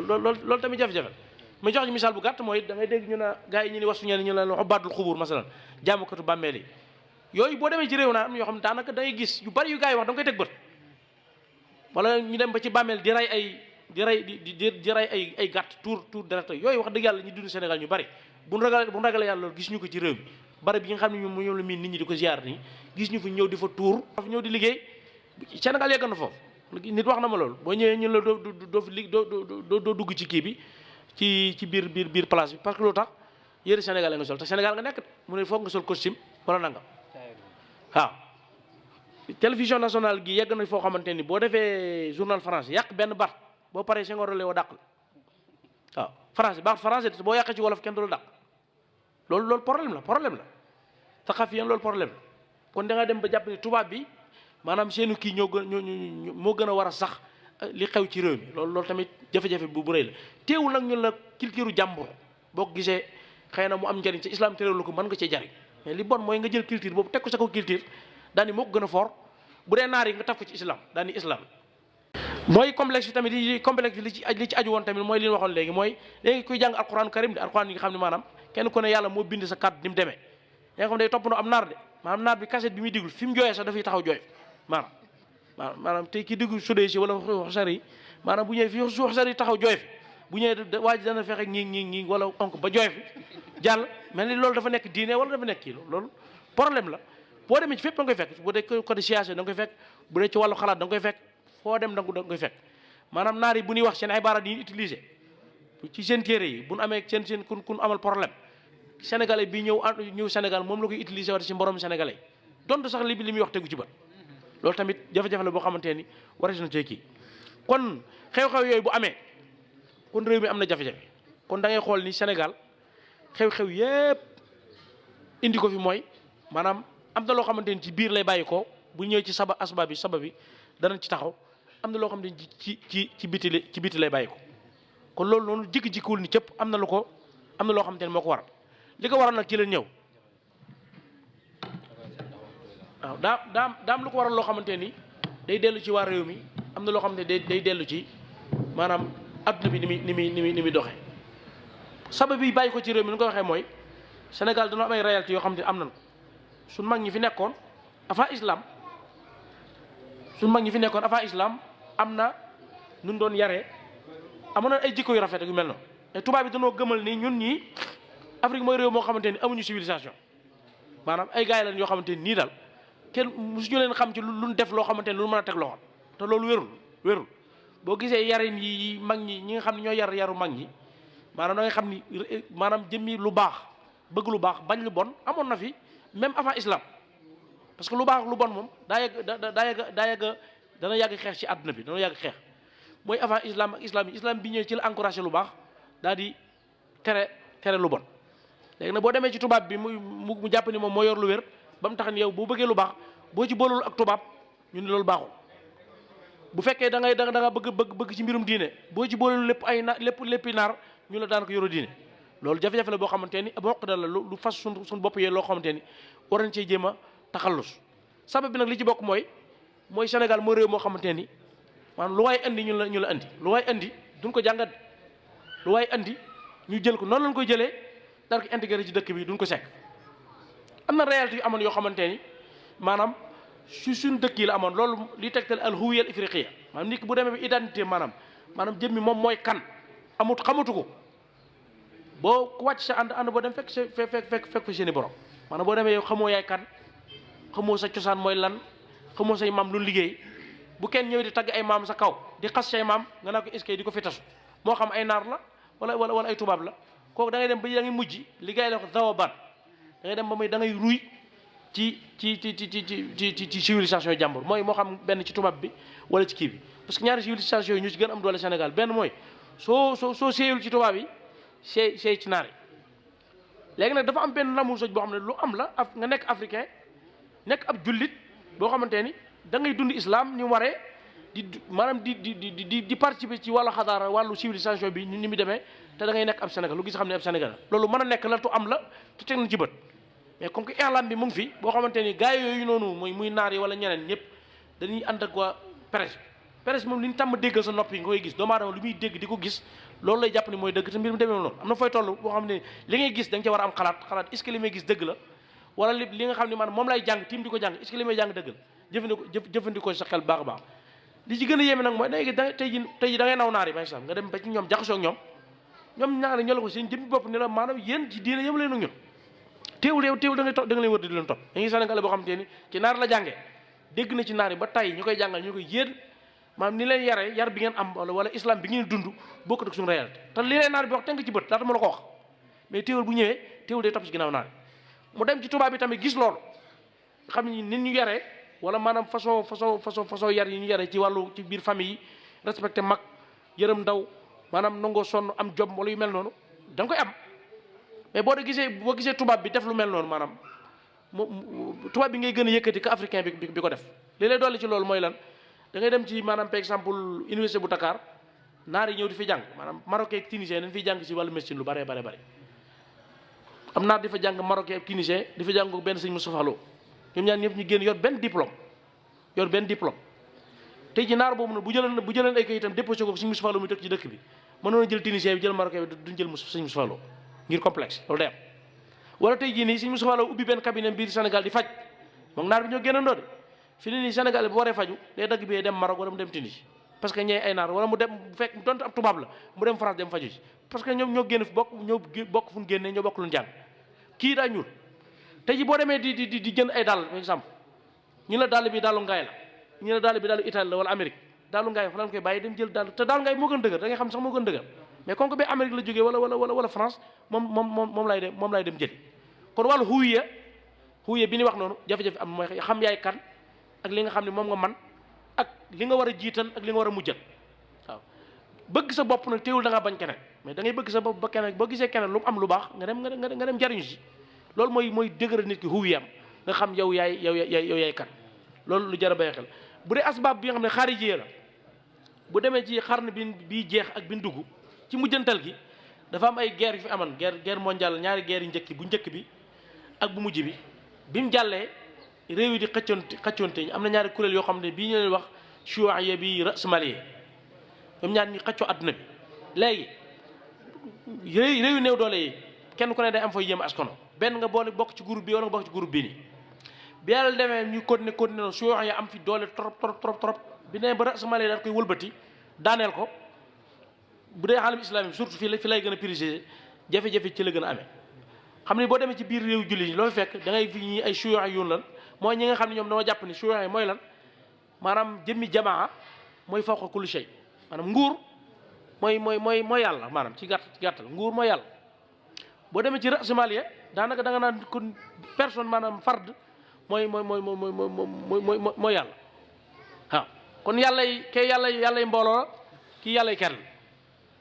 [SPEAKER 2] loolu tamit jafe-jafe ma jox ñu misaal bu gàtt mooy da ngay dégg ñu ne gars yi ñu ni wasu ñeen ñu leen ubaadul xubuur masalan jaamukatu bàmmeel yi yooyu boo demee ci réew naa am yoo xam ne daanaka da ngay gis yu bari yu gars yi wax da nga koy teg bët wala ñu dem ba ci bàmmeel di rey ay gàtt tour deret yooyu wax dëgg yàlla ñu dund Sénégal ñu bari bu ragalee yàlla loolu gis ñu ko ci réew mi bari bi nga xam ne ñoom la miin nit ñi di ko ziar nii gis ñu fi ñëw di fa tuur ñëw di liggéey Sénégal yegg na foofu nit wax na ma loolu boo ñëwee ñu la doo dugg ci kii bi ci biir place bi parce que loolu tax yëre Sénégal nga sol te Sénégal nga nekk mu ne foog nga sol costume wala nangam waaw télévision nationale gi yegg na foo xamante ni boo defee journal français yàq benn baat boo paree Senghor la woo dàq la waaw français baax français boo yàqee ci wolof kenn du la dàq loolu problème la taxafiyan loolu problème la kon da nga dem ba jàpp ni tubaab bi maanaam seenu kii moo gën a war a sax li xew ci réew mi loolu tamit jafe-jafe bu rëy la teewul nag ñun la culture jàmbur boo ko gisee xëy na mu am njëriñ ci islam tereelu ko mën nga cee jariñ mais li bon mooy nga jël culture boobu teg ko sa ko culture daani moo ko gën a fort bu dee naar yi nga taf ko ci islam daani islam mooy complexe bi tamit li ci aju woon tamit mooy li ñu waxoon léegi mooy léegi kuy jàng alquran karim de alquran yi nga xam ne maanaam kenn ku ne yàlla moo bind sa kàddu ni mu demee yaa nga xam day toppandoo am naar de maanaam naar bi cassette bi muy diglu fi mu jooyee sax dafay taxaw jooy maanaam tey ki diggu sudee si wala xosar yi maanaam bu ñëwee fi xosar yi taxaw jooy fi bu ñëwee waa ji dana fexe ñi wala onk ba jooy fi jàll mel ni loolu dafa nekk diine wala dafa nekk kii loolu problème la boo demee ci fépp da nga koy fekk bu dee côté science da nga koy fekk bu dee ci wàllu xalaat da nga koy fekk foo dem da nga koy fekk maanaam naar yi bu ñuy wax seen ay baaraat yi ñuy utiliser ci seen téere yi bu ñu amee seen kun amal problème sénégalais bi ñëw Sénégal moom la koy utiliser wate si mborom sénégalais donte sax li muy wax tegu ci bët loolu tamit jafe-jafe la boo xamante ni waras na cee kii kon xew-xew yooyu bu amee kon réew mi am na jafe-jafe kon da ngay xool ni Sénégal xew-xew yépp indi ko fi mooy maanaam am na loo xamante ni ci biir lay bàyyi ko bu ñëwee ci sabab bi danañ ci taxaw am na loo xamante ni ci biti lay bàyyi ko kon loolu noonu jikki-jikkiwul ni cëpp am na loo xamante ni moo ko waral li ko waral nag ci la ñëw waaw daam lu ko waral loo xamante ni day dellu ci waa réew mi am na loo xamante ni day dellu ci maanaam adduna bi ni muy doxee sabab bi bàyyi ko ci réew mi ni ko waxee mooy Sénégal dañoo am ay réalité yoo xamante ni am nañ ko suñ mag ñi fi nekkoon avant islam am na nun doon yaree amoon na ay jikko yu rafet yu mel noonu mais tubaab bi dañoo gëmal ni ñun ñii Afrique mooy réew moo xamante ni amuñu civilisation maanaam ay gars yi lañ yoo xamante ni nii daal kenn musuñu leen xam ci lu def loo xamante ni lu mën a teg loxoon te loolu wérul boo gisee yarin yi mag ñi nga xam ne ñoo yaru mag ñi maanaam da ngay xam ni maanaam jëmmi lu baax bëgg lu baax bañ lu bon amoon na fi même avant islam parce que lu baax lu bon moom dana yàgg xeex ci àdduna bi dana yàgg xeex mooy avant islam ak islam bi ñëwee ci la encouragé lu baax daal di tere lu bon léegi nag boo demee ci tubaab bi mu jàpp ni moom moo yor lu wér ba mu tax ni yow boo bëggee lu baax boo ci boolul ak tubaab ñu ne loolu baaxul bu fekkee da nga bëgg ci mbirum diine boo ci boolul léppi naar ñu la daan ko yoro diine loolu jafe-jafe la boo xamante ni bokk da la lu fas suñ bopp yee loo xamante ni war nañ cee jéem a taxallus sabab bi nag li ci bokk mooy Sénégal mooy réew moo xamante ni maanaam lu waay andi ñu la andi lu waay andi duñ ko jàngat lu waay andi ñu jël ko noonu lañ koy jëlee daal ko intégré ci dëkk bi duñ ko sekk am na réalité yu amoon yoo xamante ni maanaam suñ dëkk yi la amoon loolu li tegtal al huwiya al ifriqiya maanaam nit ki bu demee bi identité maanaam jëmmi moom mooy kan xamatu ko boo ku wàcc sa ànd boo dem fekk fa seeni borom maanaam boo demee yow xamoo yaay kan xamoo sa cosaan mooy lan xamoo say maam lu liggéey bu kenn ñëwee di tagg ay maam sa kaw di xas say maam nga naa ko est-ce que di ko fi tasu moo xam ay naar la wala ay tubaab la kooku da ngay dem ba da ngay mujj li gars yi la ko zawaban da ngay dem ba da ngay ruy ci civilisation jàmbur mooy moo xam benn ci tubaab bi wala ci kii bi parce que ñaari civilisation yi ñu ci gën am doole Sénégal benn mooy soo seeyul ci tubaab yi seey ci naar yi léegi nag dafa am benn lamu soj boo xam ne lu am la nga nekk africain nekk ab jullit boo xamante ni da ngay dund islam ni mu waree di participer ci wàllu xadaara wàllu civilisation bi ni mu demee te da ngay nekk ab Sénégal lu gis xam ne ab Sénégal loolu mën a nekk la tu am la te teg na ci bët mais comme que islam bi mu ngi fi boo xamante ni gars yooyu noonu muy naar yi wala ñeneen ñëpp dañuy ànd ak waa presse moom li ñu tàmm déggal sa nopp yi nga koy gis doomu aadama lu muy dégg di ko gis loolu lay jàpp ni mooy dëgg te mbir mu demee noonu am na fooy toll boo xam ne li ngay gis da nga ca war a am xalaat est-ce que li may gis dëgg la wala li nga xam ne man moom lay jàng tiim di ko jàng est-ce que li may jàng dëgg la jëfandikoo sa xel baax a baax li ci gën a yéeme nag mooy tey ji da ngay naw naar yi par exemple nga dem ba ci ñoom jaxasoo ak ñoom ñaari ñoo la ko seen jëmmi bopp ni la maanaam yéen ci diine yëm leen ak ñun teewul da nga leen wër di leen topp da ngay Sénégal boo xam te ni ci naar la jàngee dégg na ci naar yi ba tay ñu koy jàngal ñu koy yéen maanaam ni leen yar bi ngeen am wala islam bi ngeen dund bokkut ak suñu réalité te li leen naar bi wax tënk ci bët laata ma la ko wax mais teewul bu ñëwee teewul day topp ci ginnaaw naar mu dem ci tubaab bi tamit gis loolu xam ni nit ñu yaree wala maanaam façon yar yi ñu yaree ci biir famille yi respecté mag yërëm ndaw maanaam nangoo sonn am jom wala yu mel noonu da nga koy am mais boo gisee tubaab bi def lu mel noonu maanaam tubaab bi ngay gën a yëkkati que africain bi ko def li lay dolli ci loolu mooy lan da ngay dem ci maanaam par exemple université bu Dakar naar yi ñëw di fi jàng maanaam marocain ak tunisien dañ fiy jàng si wàllu médecine lu bare am naar di fa jàng marocain ak tunisien di fa jàng benn sëñ Moustapha Lo ñoom ñaar ñëpp ñu génn yor benn diplôme tey ji naar boobu nag bu jëleen ay kayitam déposé ko sëñ Moustapha Lo muy dëkk ci dëkk bi mënoon a jël tunisien bi jël marocain bi duñ jël sëñ Moustapha Lo ngir complexe loolu day am wala tey jii nii sëñ Moustapha Lo ubbi benn cabinet biir Sénégal di faj moom naar bi ñoo génnandoo de fi ne nii Sénégal bu waree faju day dagg bi dem Maroc wala mu dem Tunisie parce que ñee ay naar wala mu dem bu fekk donte ab tubaab la mu dem France dem faju ci parce que ñoom ñoo génn ñoo bokk fu ñu génnee ñoo bokk lu ñu jàng kii daa ñuul tey ji boo demee di jënd ay dàll par exemple ñu la dàll bi dàllu ngaay la ñu la dàll bi dàllu Italie la wala Amérique dàllu ngaay fa lañ koy bàyyi dem jël dàll te dàllu ngaay moo gën dëgër da ngay xam sax moo gën dëgër mais comme que ba Amérique la jógee wala France moom lay dem jëli kon wàllu huwiya bi ni wax noonu jafe-jafe am mooy xam yaay kan ak li nga xam ne moom nga man ak li nga war a jiital ak li nga war a mujjal waaw bëgg sa bopp nag teewul da ngaa bañ keneen mais da ngay bëgg sa bopp ba keneen boo gisee keneen lu mu am lu baax nga dem jariñu si loolu mooy dëgëral nit ki huwiyam nga xam yow yaay kan loolu lu jar a bàyyi xel bu dee asbaab bi nga xam ne xaarijiyee la bu demee ci xarn bi jeex ak bi dugg ci mujjantal gi dafa am ay guerre yu fi amoon guerre mondiale ñaari guerre yu njëkk bu njëkk bi ak bu mujj bi mu jàllee réew yi di xëccoonte am na ñaari kuréel yoo xam ne bii ñu leen wax chouaiya bi rasmaliya ñoom ñaar ñi xëccoo adduna bi léegi réew yu néew doole yi kenn ku ne day am fooy yéem askano benn nga bokk ci groupe bi wala nga bokk ci groupe bi nii bi yàlla demee ñu continuer noonu chouaiya am fi doole trop bi ne ba rasmaliya daal koy wëlbati daaneel ko bu dee xaalam islamique surtout fi lay gën a piriger jafe-jafe ci la gën a amee xam ne boo demee ci biir réew jullit ñi loolu fekk da ngay fi ñi ay chouaiya yoon lan mooy ñi nga xam ne ñoom dama jàpp ni chouaiya mooy lan maanaam jëmmi jamaa mooy fawqa kulli shay maanaam nguur mooy yàlla maanaam ci gàttal nguur mooy yàlla boo demee ci rasmaliya daanaka da nga naan kon personne maanaam fard mooy yàlla waaw kon yàllay mbooloo kii yàllay kenn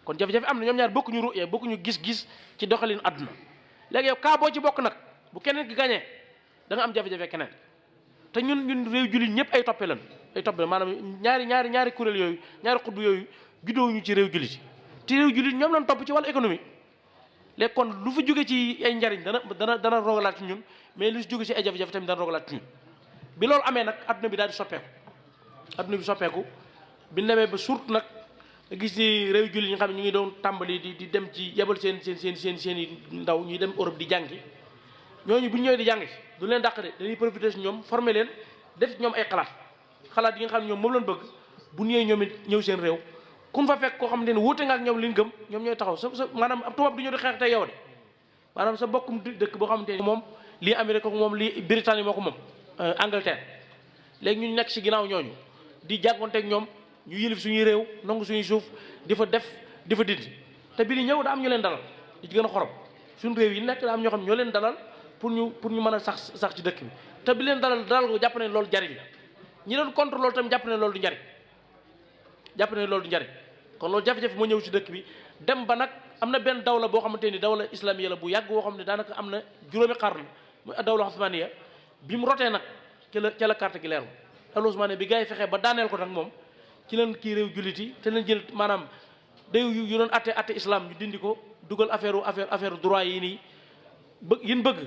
[SPEAKER 2] kon jafe-jafe am na ñoom ñaar bokkuñu ruye bokkuñu gis-gis ci doxalin àdduna léegi yow kaa boo ci bokk nag bu keneen ki gañee da nga am jafe-jafe keneen te ñun réew jullit ñëpp ay toppe lan maanaam ñaari kuréel yooyu ñaari xutbu yooyu juddoowuñu ci réew jullit te réew jullit ñoom lañ topp ci wàllu économie léegi kon lu fa jóge ci ay njariñ dana rogalaat ci ñun mais lu si jóge ci ay jafe-jafe tamit dana rogalaat ci ñun bi loolu amee nag adduna bi daal di soppeeku bi demee ba surtout nag gis ni réew jullit ñi nga xam ne ñu ngi doon tàmbali di dem ci yebal seen i ndaw ñuy dem Europe di jàngi ñooñu bu ñu ñëwee di jàngi du leen dàq de dañuy profiter si ñoom former leen def ñoom ay xalaat yi nga xam ne ñoom moom lañ bëgg bu ñëwee ñoom it ñëw seen réew kun fa fekk koo xam ne wuute nga ak ñoom li ñu gëm ñoom ñooy taxaw sa maanaam ab tubaab du ñëw di xeex tey yow de maanaam sa bokkum dëkk boo xamante ne moom lii Amérique ko moom lii Britannique moo ko moom Angleterre léegi ñu nekk si ginnaaw ñooñu di jànkonteeg ñoom ñu yilif suñuy réew nangu suñuy suuf di fa dindi te bi ni ñëw da am ñu leen dalal di ci gën a xorom suñu réew yi nekk da am ñoo xam ñoo leen dalal pour ñu mën a sax ci dëkk bi te bi leen dalal ko jàpp ne loolu jariñ la ñi doon contre loolu tamit jàpp ne loolu du njariñ kon loolu jafe-jafe moo ñëw ci dëkk bi dem ba nag am na benn dawla boo xamante ni dawla islamiya la bu yàgg boo xam ne daanaka am na juróomi xarn muy dawla osmaniya bi mu rotee nag ca la carte gi leer dawla osmaniya bi gars yi fexee ba daaneel ko nag moom ci leen kii réew jullit yi te leen jël maanaam réew yu doon atte islam ñu dindi ko dugal affaire droit yi nii bëgg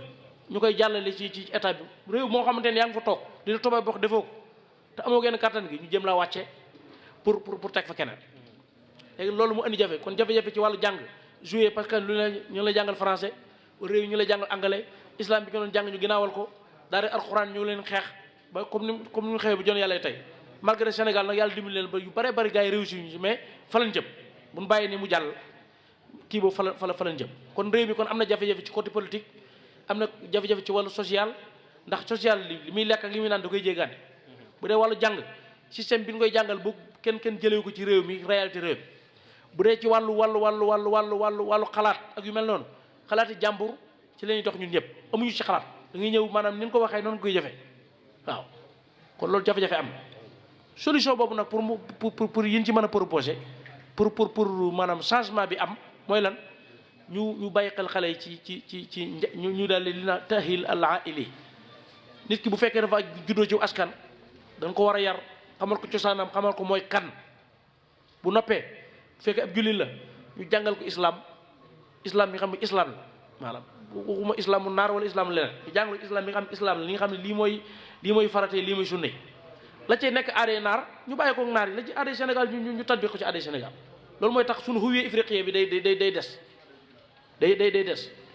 [SPEAKER 2] ñu koy jàllale ci état bi réew moo xamante ne yaa ngi fa toog di la toobay bokk defoo ko te amoo genn kattan gi ñu jëm laa wàcce pour teg fa keneen léegi loolu mu indi jafe kon jafe-jafe ci wàllu jàng joué parce que ñu la jàngal français réew ñu la jàngal anglais islam bi nga doon jàng ñu ginnaawal ko daal di alxuraan ñu leen xeex ba comme ni mu xewee bu jon yàlla tey malgré Sénégal nag yàlla dimbali leen ba yu bare bari gars yi réussir ñu mais fa lañ jëm bu ñu bàyyi ni mu jàll kii boobu fa lañ jëm kon réew mi kon am na jafe-jafe ci côté politique am na jafe-jafe ci wàllu social ndax social li muy lekk ak li muy naan da koy jéggaane bu dee wàllu jàng système bi ñu koy jàngal bu kenn jëlee ko ci réew mi réalité réew mi bu dee ci wàllu xalaat ak yu mel noonu xalaati jàmbur ci la ñuy dox ñun ñëpp amuñu ci xalaat da ngay ñëw maanaam ni nga ko waxee noonu koy jëfee waaw kon loolu jafe-jafe am solution boobu nag pour yin ci mën a proposer pour maanaam changement bi am mooy lan ñu bàyyi xel xale yi ci ñu daal li na tahil al aili nit ki bu fekkee dafa juddoo ci askan dañ ko war a yar xamal ko cosaanam xamal ko mooy kan bu noppee bu fekkee ab jullit la ñu jàngal ko islam bi nga xam ne islam la maanaam waxuma islamu naar wala islam leneen ñu jàngal ko islam bi nga xam ne islam la li nga xam ne lii mooy faratee lii mooy sunne la cay nekk aaday naar ñu bàyyi ko naar yi la ci aaday Sénégal ñu tatbi ko ci aaday Sénégal loolu mooy tax suñu huwee ifriqiya bi day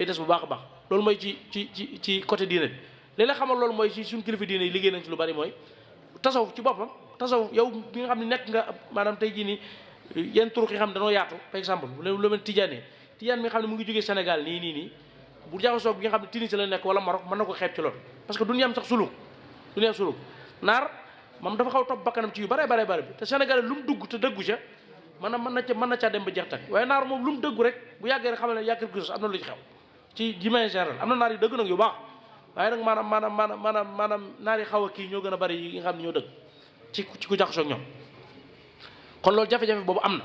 [SPEAKER 2] des bu baax a baax loolu mooy ci côté diine bi léeg la xamal loolu mooy ci suñu kilifa diine yi liggéey nañ ci lu bari mooy tasawuf ci boppam tasawuf yow bi nga xam ne nekk nga maanaam tey jii nii yenn turux yi xam ne dañoo yaatu par exemple lu mel tijaan mi nga xam ne mu ngi jógee Sénégal nii bu jaxasoo bi nga xam ne Tunisie la nekk wala Maroc mën na ko xeeb ci loolu parce que duñu am sax suluk naar moom dafa xaw topp bakkanam ci yu bare bi te Sénégal lu mu dugg te dëggu ca mën na caa dem ba jeex tak waaye naar moom lu mu dëggu rek bu yàggee rek xam ne yàggee gis am na lu ci xew ci dimension générale am na naar yu dëgg nag yu baax waaye nag maanaam naar yi xaw a kii ñoo gën a bari yi nga xam ne ñoo dëgg ci ku jaxasoo ak ñoom kon loolu jafe-jafe boobu am na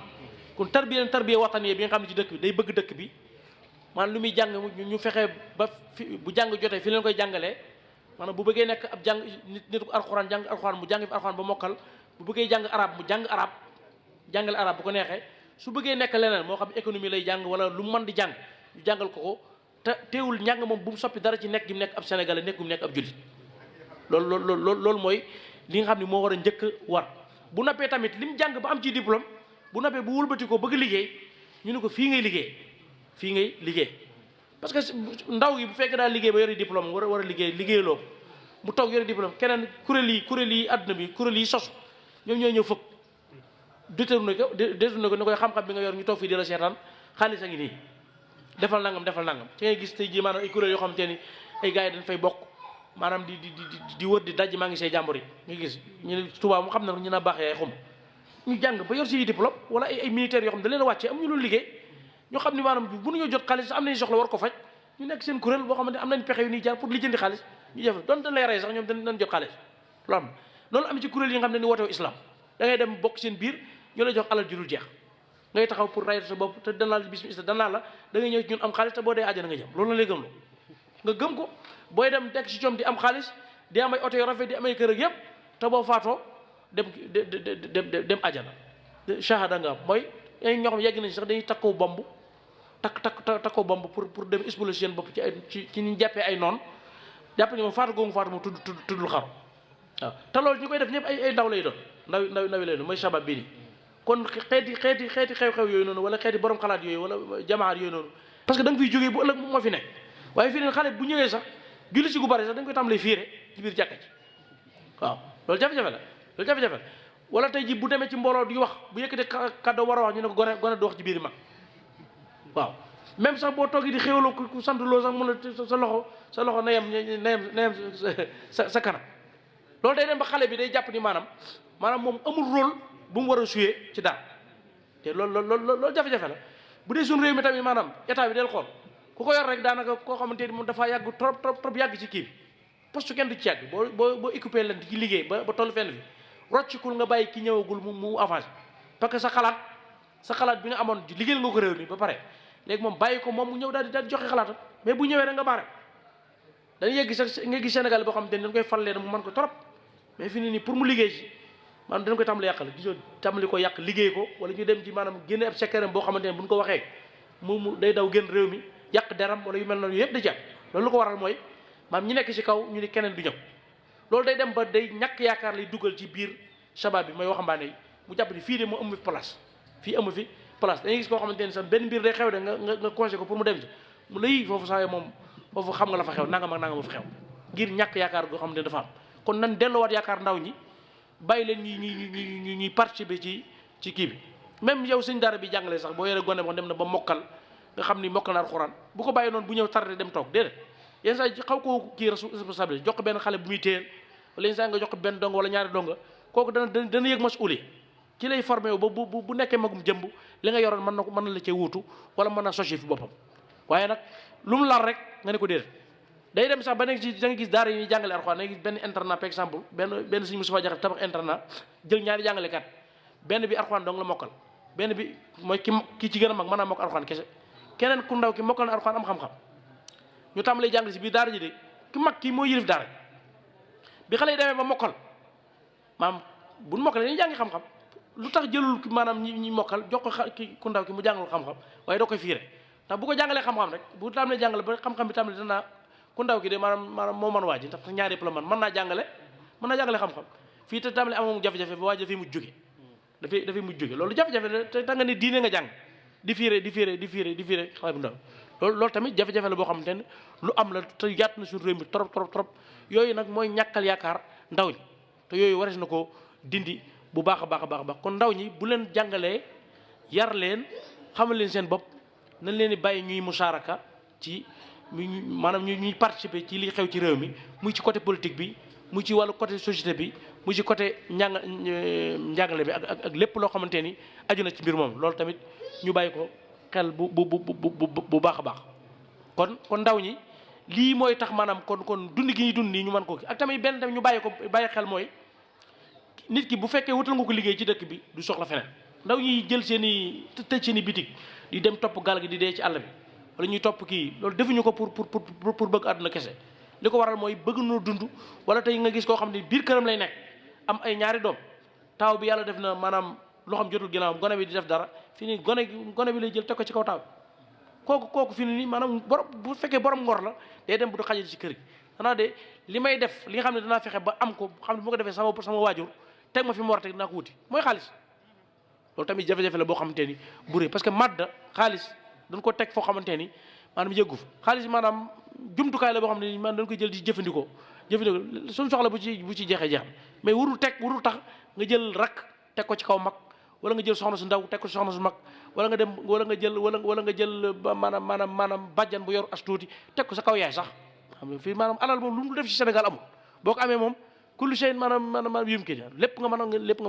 [SPEAKER 2] kon tarbiya wataniya bi nga xam ne ci dëkk bi day bëgg dëkk bi maanaam lu muy jàng ñu fexe ba bu jàng jotee fi leen koy jàngalee maanaam bu bëggee nekk ab jàng nit ko alxuraan jàng alxuraan mu jàng fi alxuraan ba mokkal bu bëggee jàng arab mu jàng arab jàngale arab bu ko neexee su bëggee nekk leneen moo xam économie lay jàng wala lu mu mën di jàng ñu jàngal ko te teewul njàng moom bu mu soppi dara ci nekk gi mu nekk ab sénégalais nekk gi mu nekk ab jullit loolu mooy li nga xam ne moo war a njëkk war bu noppee tamit li mu jàng ba am ci diplôme bu noppee bu wëlbati ko bëgg liggéey ñu ne ko fii ngay liggéey parce que ndaw gi bu fekkee daal liggéey ba yore diplôme war a liggéeyloo mu toog yore diplôme keneen kuréel yi àdduna bi kuréel yi sos ñoom ñooy ñëw fëkk détourné ko ni koy xam-xam bi nga yor ñu toog fii di la seetaan xaalis a ngi nii defal nangam ci ngay gis tey jii maanaam ay kuréel yoo xamante ni ay gars yi dañ fay bokk maanaam di wër di daj maa ngi say jàmbur yi nga gis ñu ne tubaab mu xam ne ñu na baax yaay xum ñu jàng ba yor si diplôme wala ay militaires yoo xam ne da leen a wàccee am ñu loolu liggéey ñu xam ni maanaam bu ñu jot xaalis am nañu soxla war ko faj ñu nekk seen kuréel boo xamante am nañ pexe yu ñuy jaar pour lijjanti xaalis ñu def doon dañ lay rey sax ñoom dañ jot xaalis loolu am loolu am ci kuréel yi nga xam ne ni wootewu islam da ngay dem bokk seen biir ñu lay jox alal ju dul jeex ngay taxaw pour rayal sa bopp te danaa la bismillah danaa la da ngay ñëw ci ñun am xaalis te boo dee àjjana nga jëm loolu la lay gëm nga gëm ko booy dem dekk ci coom di am xaalis di am ay oto yu rafet di am ay kër ak yëpp te boo faatoo dem àjjana shahada nga am mooy ay ñoo xam yegg nañ sax dañuy takkoo bomb takkoo bomb pour dem exploser seen bopp ci ñu jàppee ay noon jàpp ni moom faatu googu faatu moom tuddul xaru waaw te loolu ñu koy def ñëpp ay ndaw lay doon ndawi lay doon mooy sabab bii nii kon xeeti xew-xew yooyu noonu wala xeeti borom xalaat yooyu wala jamaar yooyu noonu parce que da nga fiy jógee bu ëllëg moo fi nekk waaye fii ne xale bu ñëwee sax julli si gu bari sax dañ koy tàmbalee fiire ci biir jàkka ji waaw loolu jafe-jafe la wala tey ji bu demee ci mbooloo di wax bu yëkkatee kàddu war a wax ñu ne ko gone du wax ci biir mag waaw même sax boo toogee di xéwloo ku sant loo sax mun a sa loxo na yem sa kanam loolu day dem ba xale bi day jàpp ni maanaam moom amul rôle bu mu war a suyee ci daal te loolu jafe-jafe la bu dee suñu réew mi tamit maanaam état bi del xool ku ko yor rek daanaka koo xamante ni moom dafa yàgg trop yàgg ci kii bi parce que kenn du ci yàgg boo équipé leen ci liggéey ba toll fenn fi roccikul nga bàyyi ki ñëwagul mu avancé parce que sa xalaat bi nga amoon liggéeyal nga ko réew mi ba pare léegi moom bàyyi ko moom mu ñëw daal di joxe xalaatam mais bu ñëwee rek nga baare dañuy yegg sax nga gis Sénégal boo xam te ne dañ koy fal leen mu mën ko trop mais fi ni nii pour mu liggéey ci maanaam dañ koy tàmbali yàqal gisoo tàmbali ko yàq liggéey ko wala ñu dem ci maanaam génne ab secret boo xamante ne buñ ko waxee mu day daw génn réew mi yàq deram wala yu mel noonu yëpp da jàpp loolu lu ko waral mooy maam ñi nekk ci kaw ñu ni keneen du ñëw loolu day dem ba day ñàkk yaakaar lay dugal ci biir sabab bi mooy waxambaane yi mu jàpp ni fii de moo amu fi place fii amu fi place dañuy gis koo xamante ne sax benn mbir day xew de nga conseillé ko pour mu dem ci mu lay foofu sax moom foofu xam nga la fa xew nangam ak nangam ma fa xew ngir ñàkk yaakaar goo xamante ne dafa am kon nan delloowaat yaakaar ndaw ñi bàyyi leen ñuy participer ci kii bi même yow sëñ daara bi jàngale sax boo yore gone boo dem na ba mokkal nga xam ni mokkal na alxuraan bu ko bàyyi noonu bu ñëw tardé dem toog déedéet yenn saa xaw koo kii responsabilité jox ko benn xale bu muy téyel wala yenn saa nga jox ko benn donga wala ñaari donga kooku dana yëg masuuli ci lay formé wu ba bu nekkee magum jëmb li nga yoroon mën na la cee wuutu wala mën na soché fi boppam waaye nag lu mu lar rek nga ne ko déedéet day dem sax ba nekk ci da nga gis daara yi ñuy jàngale alxuraan da nga gis benn internat par exemple benn suñu Moustapha Diakhaté tabax internat jël ñaari jàngalekat benn bi alxuraan dong la mokkal benn bi mooy ki ci gën a mag mën naa mokkal alxuraan kese keneen ku ndaw ki mokkal na alxuraan am xam-xam ñu tàmbalee jàng si biir daara ji de ki mag ki moo yilif daara bi xale yi demee ba mokkal maanaam buñ mokkale dañuy jàngi xam-xam lu tax jëlul maanaam ñi mokkal jox ko ki ku ndaw ki mu jàngal xam-xam waaye doo koy fiire ndax bu ko jàngalee xam-xam rek bu tàmbalee jàngale ba xam-xam bi tàmbalee danaa ku ndaw ki de maanaam moo mën waa ji ndax ñaar yëpp la mën naa jàngale xam-xam fii te tàmbalee amoon jafe-jafe ba waa ji dafay mujj jóge dafay mujj jóge loolu jafe-jafe la te nga ne diine nga jàng di fiire xale bu ndaw loolu tamit jafe-jafe la boo xamante ne lu am la te yaatu na suñu réew mi trop yooyu nag mooy ñàkkal yaakaar ndaw ñi te yooyu warees na ko dindi bu baax a baax kon ndaw ñi bu leen jàngalee yar leen xamal leen seen bopp nañ leen di bàyyi ñuy musaaraka ci maanaam ñuy participer ci li xew ci réew mi muy ci côté politique bi muy ci wàllu côté société bi muy ci côté njàngale bi ak lépp loo xamante ni aju na ci mbir moom loolu tamit ñu bàyyi ko xel bu baax a baax kon ndaw ñi lii mooy tax maanaam kon dund gi ñuy dund nii ñu mën ko ak tamit benn tamit ñu bàyyi xel mooy nit ki bu fekkee wutal nga ko liggéey ci dëkk bi du soxla feneen ndaw ñi jël tëj seen i bitig di dem topp gaal gi di dee ci àll bi wala ñuy topp kii loolu defuñu ko pour bëgg àdduna kese li ko waral mooy bëgg noo dund wala tey nga gis koo xam ne biir këram lay nekk am ay ñaari doom taaw bi yàlla def na maanaam loxoom jotul ginnaawam gone bi di def dara fii nii gone bi lay jël teg ko ci kaw taaw kooku fii nii maanaam bu fekkee borom ngor la day dem bu du xajal ci kër gi xanaa de li may def li nga xam ne danaa fexe ba am ko xam ne bu ko defee sama waajur teg ma fi mu war a teg dinaa ko wuti mooy xaalis loolu tamit jafe-jafe la boo xamante ni bu rëy parce que madda xaalis dañ ko teg foo xamante ni maanaam yëggu fa xaalis maanaam jumtukaay la boo xam ne man dañ koy jël di jëfandikoo suñu soxla bu ci jeexee jeex mais warul tax nga jël rakk teg ko ci kaw mag wala nga jël soxna su ndaw teg ko ci soxna su mag wala nga jël maanaam bàjjan bu yor as tuuti teg ko sa kaw yaay sax xam nga fii maanaam alal moom lu mu def ci Sénégal amul boo ko amee moom kullu shay maanaam yumkin lépp nga mën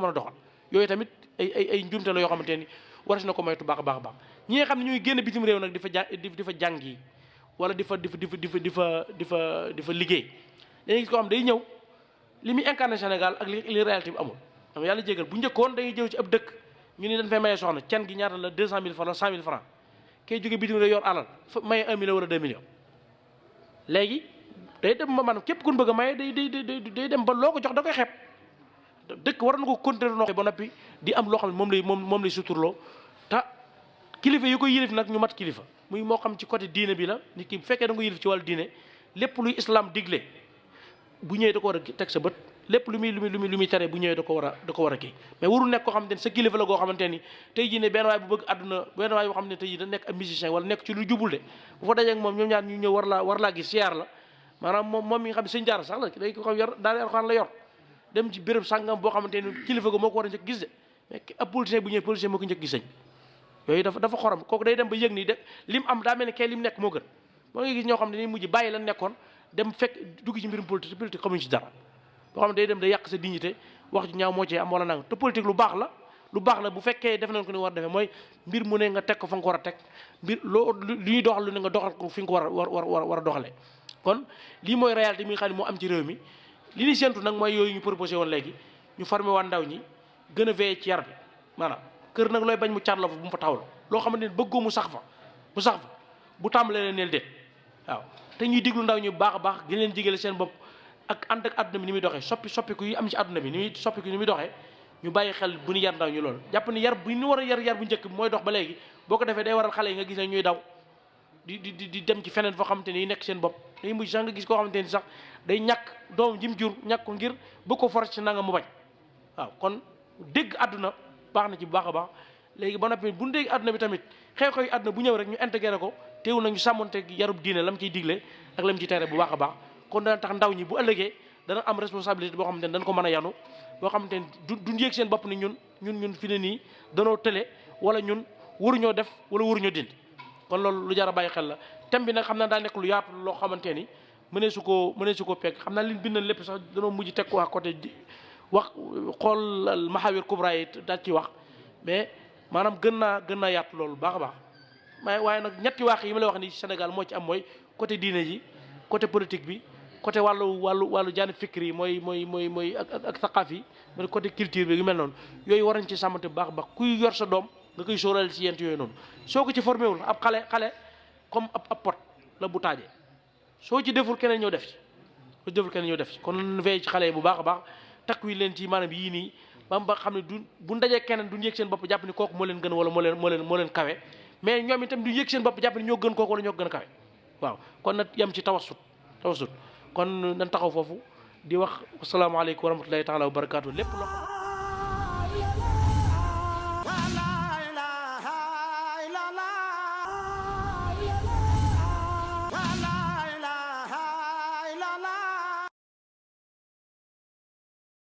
[SPEAKER 2] a doxal yooyu tamit ay njumte la yoo xamante ni waras na ko moytu baax a baax ñi nga xam ne ñuy génn bitim réew nag di fa jàngi wala di fa liggéey dañuy gis koo xam day ñëw li muy incarné Sénégal ak li réalité bi amul xam yàlla jégal bu njëkkoon dañuy jëw ci ab dëkk ñu ni dañ fay maye soxna can gi ñaata la 200 000 francs 100 000 francs kay jóge bitim réew yor alal fa maye 1 million wala 2 millions léegi day dem ba maanaam képp ku bëgg a maye day dem ba loo ko jox da koy xeeb dëkk war na ko continuer noo ba noppi di am loo xam ne moom lay suturloo te kilifa yi koy yilif nag ñu mat kilifa muy moo xam ci côté diine bi la nit ki bu fekkee da nga ko yilif ci wàllu diine lépp luy islam digle bu ñëwee da ko war a teg sa bët lépp lu muy tere bu ñëwee da ko war a kii mais warul nekk koo xamante ne sa kilifa la goo xamante ni tey jii ne benn waay bu bëgg àdduna benn waay boo xam ne tey jii da nekk ab musicien wala nekk ci lu jubul de bu fa dajee ak moom ñoom ñaar ñu ñëw war laa gis siyaar la maanaam moom mi nga xam ne sëñ jaara sax la day ko xam yor daal alxuraan la yor dem ci béréb sàngam boo xamante ni kilifa ga moo ko war a njëkk gis de mais ab politicien bu ñëwee politicien moo ko njëkk gis sëñ yooyu dafa xorom kooku day dem ba yëg nii de lim am daa mel ne kay lim nekk moo gën moo ngi gis ñoo xam ne dañuy mujj bàyyi la nekkoon dem fekk dugg ci mbirum politique xamuñ ci dara boo xam ne day dem day yàq sa dignité wax ju ñaaw moo ci am wala nanga te politique lu baax la bu fekkee def nañ ko ni war a defee mooy mbir mu ne nga teg ko fa nga ko war a teg mbir loo lu ñuy doxal lu ne nga doxal ko fi nga ko war a doxalee kon lii mooy réalité mi nga xam ne moo am ci réew mi li ñuy séntu nag mooy yooyu ñu proposé woon léegi ñu formé waan ndaw ñi gën a veillé ci yar bi maanaam kër nag looy bañ mu caat la fa bu mu fa taxawloo loo xamante ne bëggoo mu sax fa bu tàmbalee leen neel déet waaw te ñuy diglu ndaw ñi bu baax a baax gën leen jigéele seen bopp ak ànd ak àdduna bi ni muy doxee soppiku yi am ci àdduna bi ni muy doxee ñu bàyyi xel bu ñu yar ndaw ñi loolu jàpp ni yar bu ñu war a yar bu njëkk bi mooy dox ba léegi boo ko defee day waral xale yi nga gis ne ñuy daw di dem ci feneen foo xamante ni nekk seen bopp day mujj sax nga gis koo xamante ni sax day ñàkk doom jim jur ñàkk ko ngir bëgg ko force ci nanga mu bañ waaw kon dégg àdduna baax na ci bu baax a baax léegi ba noppi bu ñu dégg àdduna bi tamit xew-xew yi àdduna bu ñëw rek ñu intégré ko teewul nañu sàmmonte yarub diine lam ciy digle ak lam ciy tere bu baax a baax kon dana tax ndaw ñi bu ëllëgee dana am responsabilité boo xamante ne dañ ko mën a yanu boo xamante ne duñ yéeg seen bopp ni ñun fi ne nii danoo tële wala ñun waruñoo def wala waruñoo dindi kon loolu lu jar a bàyyi xel la thème bi nag xam naa daa nekk lu yaatu loo xamante ni mënee su ko pegg xam naa liñ bindal lépp sax danoo mujj teg ko wax côté wax xool mahawir kubra yi daal ci wax mais maanaam gën naa yaatu loolu baax a baax waaye nag ñetti wax yi ma la wax ni Sénégal moo ci am mooy côté diine ji côté politique bi côté wàllu jaani fikri yi mooy ak saqaaf yi mooy côté culture bi yu mel noonu yooyu war nañ ci sàmmante bu baax a baax kuy yor sa doom nga koy sóoraale ci yent yooyu noonu soo ko ci formé wul ab xale comme ab pot la bu taajee soo ci deful keneen ñëw def ci soo ci deful keneen ñëw def ci kon veille ci xale yi bu baax a baax takku yi leen ci maanaam yii nii ba xam ne du bu ndajee keneen duñ yëg seen bopp jàpp ni kooku moo leen gën wala moo leen kawe mais ñoom itam duñ yëg seen bopp jàpp ni ñoo gën kooku wala ñoo gën a kawe waaw kon nag yem ci tawassut kon nañ taxaw foofu di wax asalaamaaleykum wa rahmatullahi taala wa barakaatu lépp loo